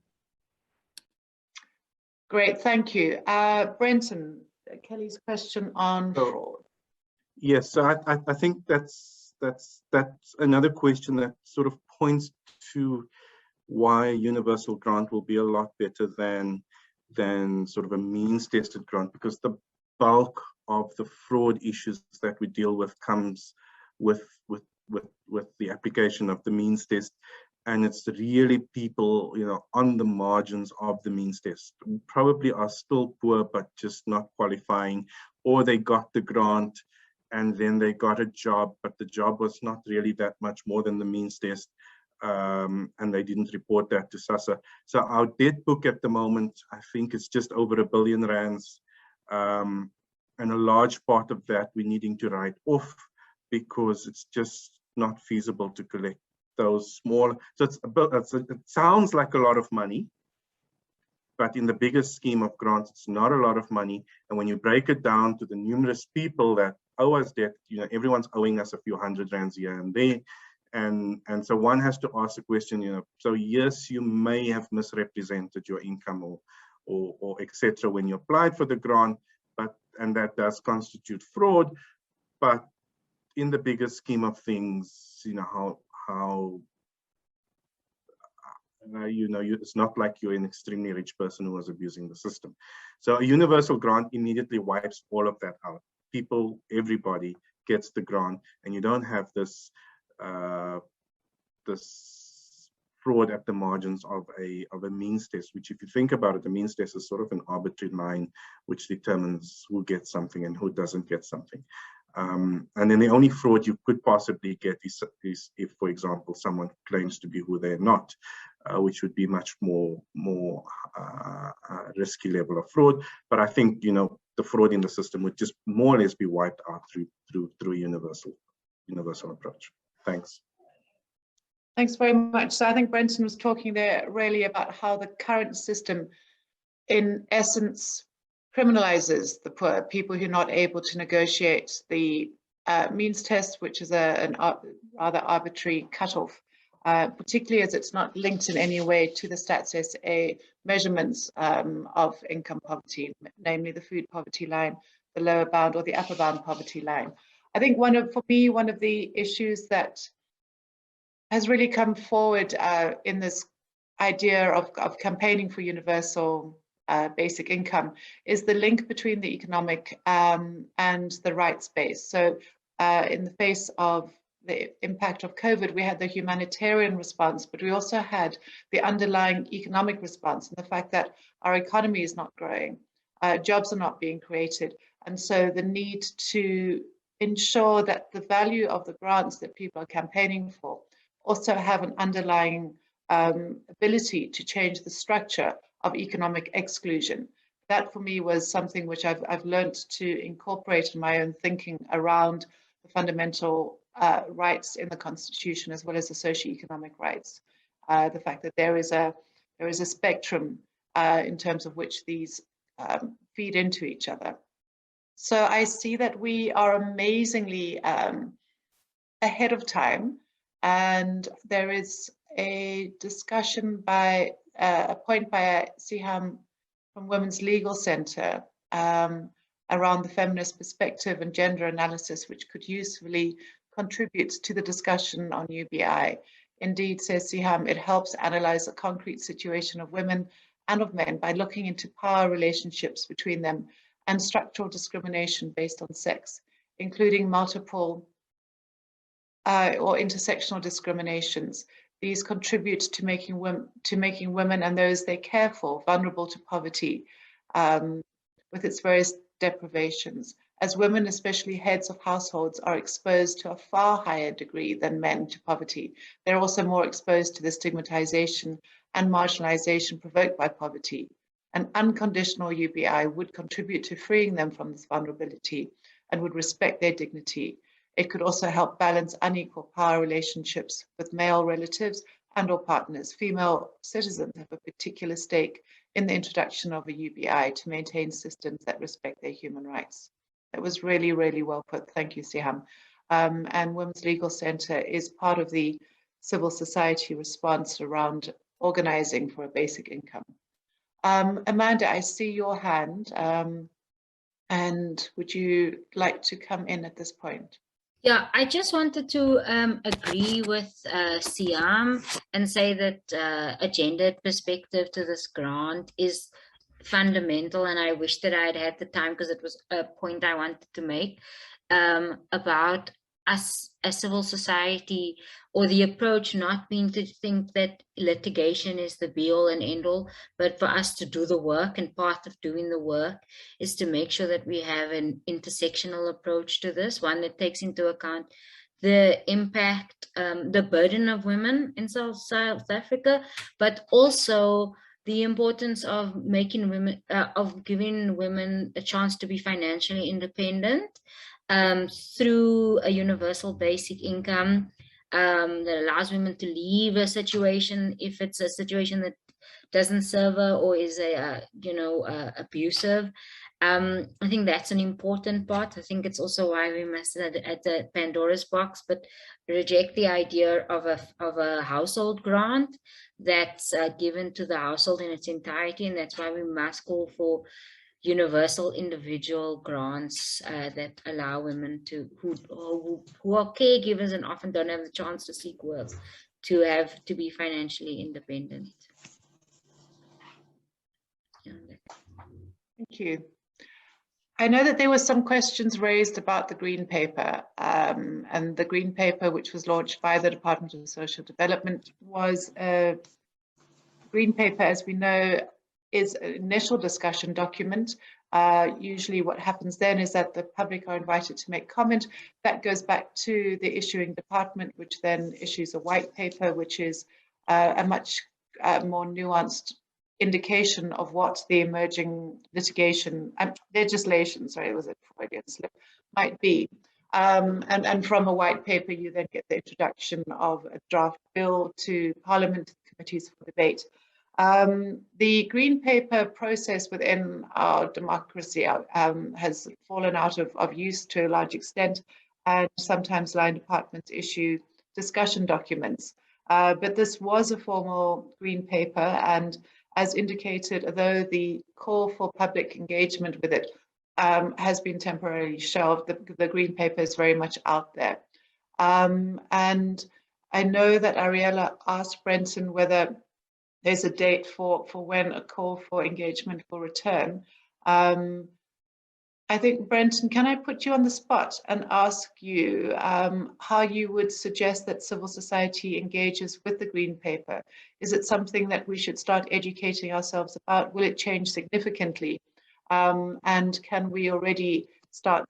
Great, thank you. Brenton, Kelly's question on fraud.
Yes, so I think that's another question that sort of points to why a universal grant will be a lot better than sort of a means tested grant, because the bulk of the fraud issues that we deal with comes with the application of the means test. And it's really people, you know, on the margins of the means test, probably are still poor, but just not qualifying, or they got the grant and then they got a job, but the job was not really that much more than the means test, and they didn't report that to SASSA. So our debt book at the moment, I think it's just over R1 billion, and a large part of that we're needing to write off because it's just not feasible to collect those small. So it sounds like a lot of money, but in the bigger scheme of grants, it's not a lot of money. And when you break it down to the numerous people that owe us debt, you know, everyone's owing us a few $100s here and there. And so one has to ask the question, you know, so yes, you may have misrepresented your income or etc. when you applied for the grant, and that does constitute fraud. But in the bigger scheme of things, you know, how you know, it's not like you're an extremely rich person who was abusing the system. So a universal grant immediately wipes all of that out. People, everybody gets the grant, and you don't have this this fraud at the margins of a means test, which, if you think about it, the means test is sort of an arbitrary line which determines who gets something and who doesn't get something. And then the only fraud you could possibly get is if, for example, someone claims to be who they're not, which would be much more risky level of fraud. But I think, you know, the fraud in the system would just more or less be wiped out through a universal approach. Thanks.
Thanks very much. So I think Brenton was talking there really about how the current system, in essence, criminalizes the poor, people who are not able to negotiate the means test, which is a rather arbitrary cutoff, particularly as it's not linked in any way to the Stats SA measurements of income poverty, namely the food poverty line, the lower bound or the upper bound poverty line. I think for me, one of the issues that has really come forward in this idea of campaigning for universal basic income is the link between the economic and the rights base. So in the face of the impact of COVID, we had the humanitarian response, but we also had the underlying economic response, and the fact that our economy is not growing, jobs are not being created. And so the need to ensure that the value of the grants that people are campaigning for also have an underlying ability to change the structure of economic exclusion. That for me was something which I've learned to incorporate in my own thinking around the fundamental rights in the Constitution, as well as the socio-economic rights. The fact that there is a spectrum in terms of which these feed into each other. So I see that we are amazingly ahead of time, and there is a discussion by a point by Siham from Women's Legal Centre around the feminist perspective and gender analysis, which could usefully contribute to the discussion on UBI. Indeed, says Siham, it helps analyze the concrete situation of women and of men by looking into power relationships between them and structural discrimination based on sex, including multiple or intersectional discriminations. These contribute to making women and those they care for vulnerable to poverty with its various deprivations, as women, especially heads of households, are exposed to a far higher degree than men to poverty. They're also more exposed to the stigmatization and marginalization provoked by poverty. An unconditional UBI would contribute to freeing them from this vulnerability and would respect their dignity. It could also help balance unequal power relationships with male relatives and/or partners. Female citizens have a particular stake in the introduction of a UBI to maintain systems that respect their human rights. That was really, really well put. Thank you, Siham. And Women's Legal Centre is part of the civil society response around organising for a basic income. Amanda, I see your hand. And would you like to come in at this point?
Yeah, I just wanted to agree with Siam and say that a gendered perspective to this grant is fundamental, and I wish that I had had the time, because it was a point I wanted to make about us as civil society, or the approach not being to think that litigation is the be all and end all, but for us to do the work, and part of doing the work is to make sure that we have an intersectional approach to this, one that takes into account the impact, the burden of women in South Africa, but also the importance of making women, of giving women a chance to be financially independent through a universal basic income that allows women to leave a situation if it's a situation that doesn't serve her or is abusive. I think that's an important part. I think it's also why we must at the Pandora's box, but reject the idea of a household grant that's given to the household in its entirety, and that's why we must call for universal individual grants that allow women to who are caregivers and often don't have the chance to seek work to be financially independent.
Thank you. I know that there were some questions raised about the Green Paper, and the Green Paper, which was launched by the Department of Social Development, was a Green Paper, as we know, is an initial discussion document. Usually what happens then is that the public are invited to make comment. That goes back to the issuing department, which then issues a white paper, which is a much more nuanced indication of what the emerging legislation, sorry, it was a Freudian slip, might be. And from a white paper, you then get the introduction of a draft bill to Parliament committees for debate. The Green Paper process within our democracy has fallen out of use to a large extent, and sometimes line departments issue discussion documents. But this was a formal Green Paper, and as indicated, although the call for public engagement with it has been temporarily shelved, the Green Paper is very much out there. And I know that Ariella asked Brenton whether there's a date for when a call for engagement will return. I think, Brenton, can I put you on the spot and ask you how you would suggest that civil society engages with the Green Paper? Is it something that we should start educating ourselves about? Will it change significantly? And can we already start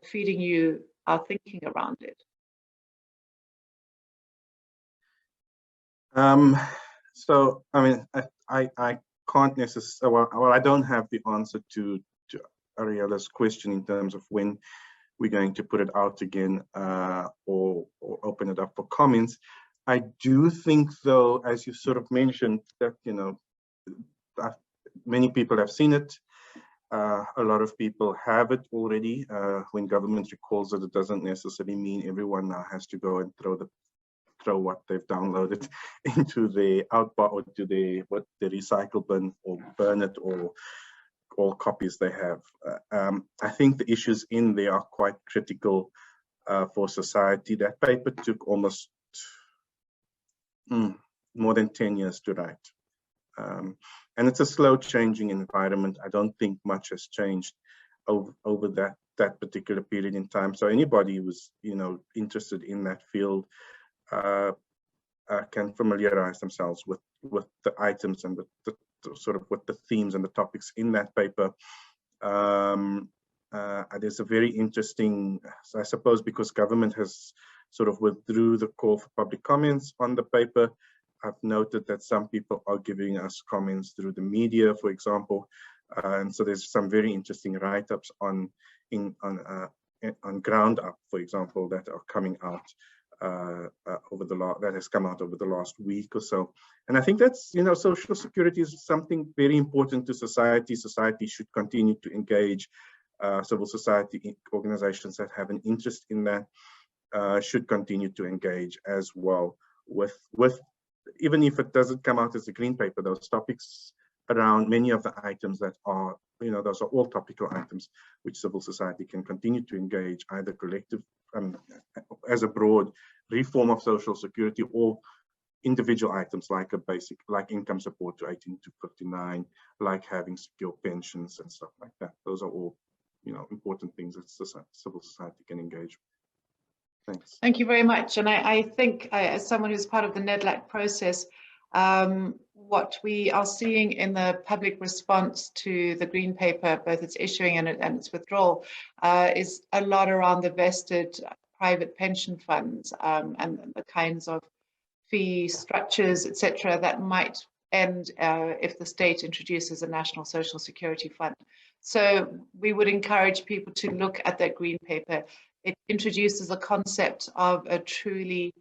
feeding you our thinking around it?
So, I mean, I can't necessarily, well, I don't have the answer to Ariella's question in terms of when we're going to put it out again or open it up for comments. I do think, though, as you sort of mentioned, that, you know, many people have seen it. A lot of people have it already. When government recalls it, it doesn't necessarily mean everyone now has to go and throw throw what they've downloaded into the outbar or to the recycle bin, or burn it, or all copies they have. I think the issues in there are quite critical for society. That paper took almost more than 10 years to write. And it's a slow changing environment. I don't think much has changed over that particular period in time. So anybody who's interested in that field can familiarize themselves with the items and the sort of with the themes and the topics in that paper. There's a very interesting, I suppose, because government has sort of withdrew the call for public comments on the paper. I've noted that some people are giving us comments through the media, for example, and so there's some very interesting write-ups on Ground Up, for example, that are coming out that has come out over the last week or so. And I think that's, social security is something very important to society. Society should continue to engage. Civil society organizations that have an interest in that should continue to engage as well with even if it doesn't come out as a green paper, those topics around many of the items that are, those are all topical items which civil society can continue to engage, either collective as a broad reform of social security, or individual items like income support to 18 to 59, like having secure pensions and stuff like that. Those are all, important things that civil society can engage with. Thanks.
Thank you very much. And I think, as someone who's part of the NEDLAC process, what we are seeing in the public response to the green paper, both its issuing and its withdrawal, is a lot around the vested private pension funds and the kinds of fee structures, etc., that might end if the state introduces a national social security fund. So we would encourage people to look at that green paper. It introduces a concept of a truly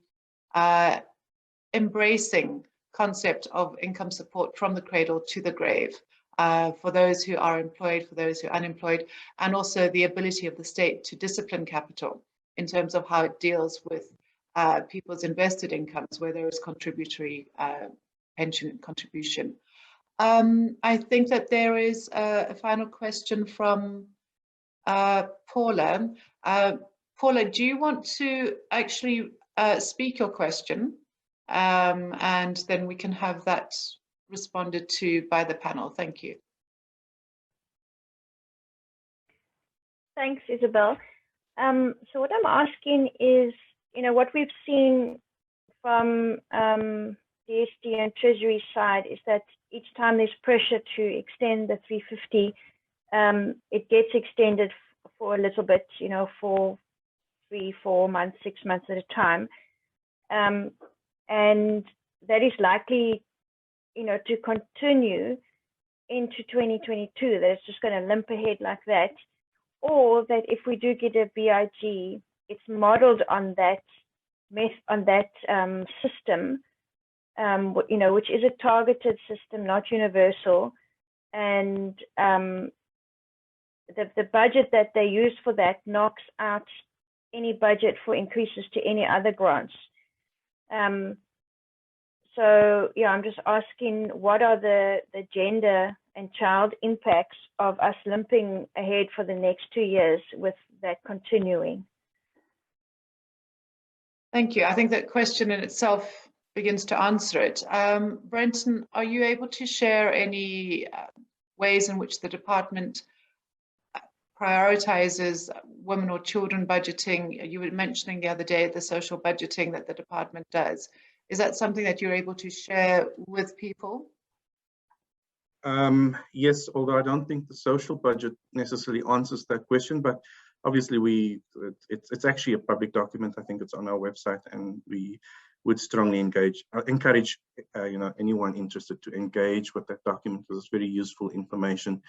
embracing concept of income support from the cradle to the grave for those who are employed, for those who are unemployed, and also the ability of the state to discipline capital in terms of how it deals with people's invested incomes where there is contributory pension contribution. I think that there is a final question from Paula. Paula, do you want to actually speak your question? And then we can have that responded to by the panel. Thank you.
Thanks, Isabel. So what I'm asking is, what we've seen from the DSD and Treasury side is that each time there's pressure to extend the 350, it gets extended for a little bit, for 3, 4 months, 6 months at a time. And that is likely, to continue into 2022, that it's just going to limp ahead like that. Or that if we do get a BIG, it's modeled on that system, which is a targeted system, not universal. And the budget that they use for that knocks out any budget for increases to any other grants. So yeah, I'm just asking, what are the gender and child impacts of us limping ahead for the next 2 years with that continuing?
Thank you. I think that question in itself begins to answer it. Brenton, are you able to share any ways in which the department prioritizes women or children budgeting? You were mentioning the other day the social budgeting that the department does. Is that something that you're able to share with people?
Yes, although I don't think the social budget necessarily answers that question, but obviously it's actually a public document. I think it's on our website, and we would strongly encourage anyone interested to engage with that document, because it's very useful information.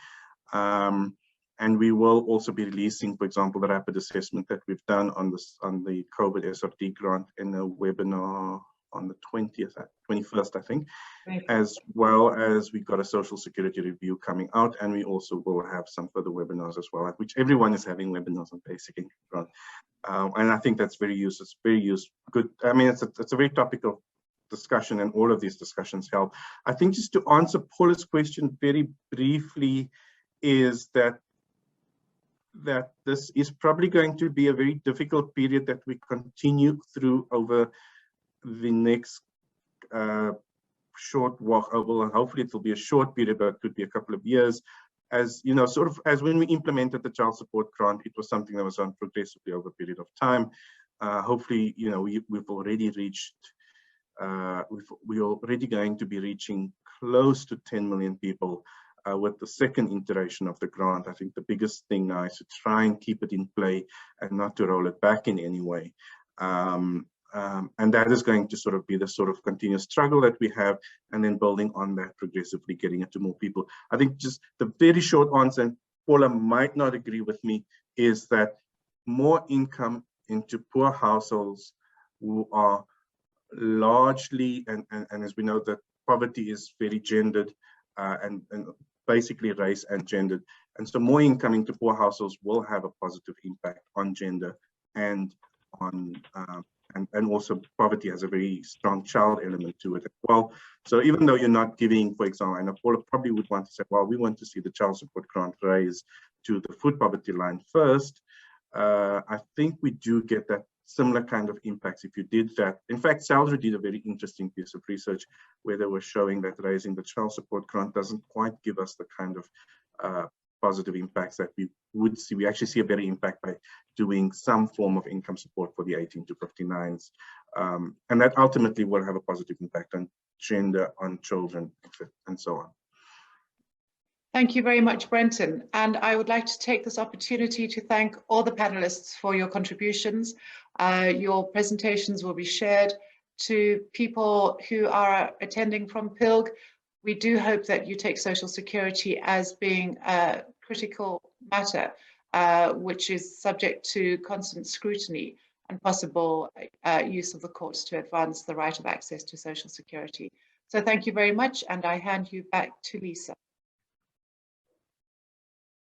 And we will also be releasing, for example, the rapid assessment that we've done on the COVID SRD grant in a webinar on the 21st, I think, as well as we've got a social security review coming out, and we also will have some further webinars as well, at which everyone is having webinars on basic income grant. And I think that's very useful. It's very useful. Good. I mean, it's a very topical discussion, and all of these discussions help. I think just to answer Paula's question very briefly is that this is probably going to be a very difficult period that we continue through over the next short walk. Well, hopefully it will be a short period, but it could be a couple of years. As you know, sort of as when we implemented the child support grant, it was something that was done progressively over a period of time. Hopefully, you know, we've already reached, we're already going to be reaching close to 10 million people with the second iteration of the grant. I think the biggest thing now is to try and keep it in play and not to roll it back in any way. And that is going to sort of be the sort of continuous struggle that we have, and then building on that progressively, getting it to more people. I think just the very short answer, and Paula might not agree with me, is that more income into poor households who are largely, and as we know that poverty is very gendered and basically race and gendered. And so more income into poor households will have a positive impact on gender and on and also poverty has a very strong child element to it as well. So even though you're not giving, for example, and Paula probably would want to say, well, we want to see the child support grant raised to the food poverty line first. I think we do get that similar kind of impacts if you did that. In fact, Salisbury did a very interesting piece of research where they were showing that raising the child support grant doesn't quite give us the kind of positive impacts that we would see. We actually see a better impact by doing some form of income support for the 18 to 59s. And that ultimately will have a positive impact on gender, on children, and so on.
Thank you very much, Brenton. And I would like to take this opportunity to thank all the panelists for your contributions. Your presentations will be shared to people who are attending from PILG. We do hope that you take social security as being a critical matter, which is subject to constant scrutiny and possible use of the courts to advance the right of access to social security. So thank you very much, and I hand you back to Lisa.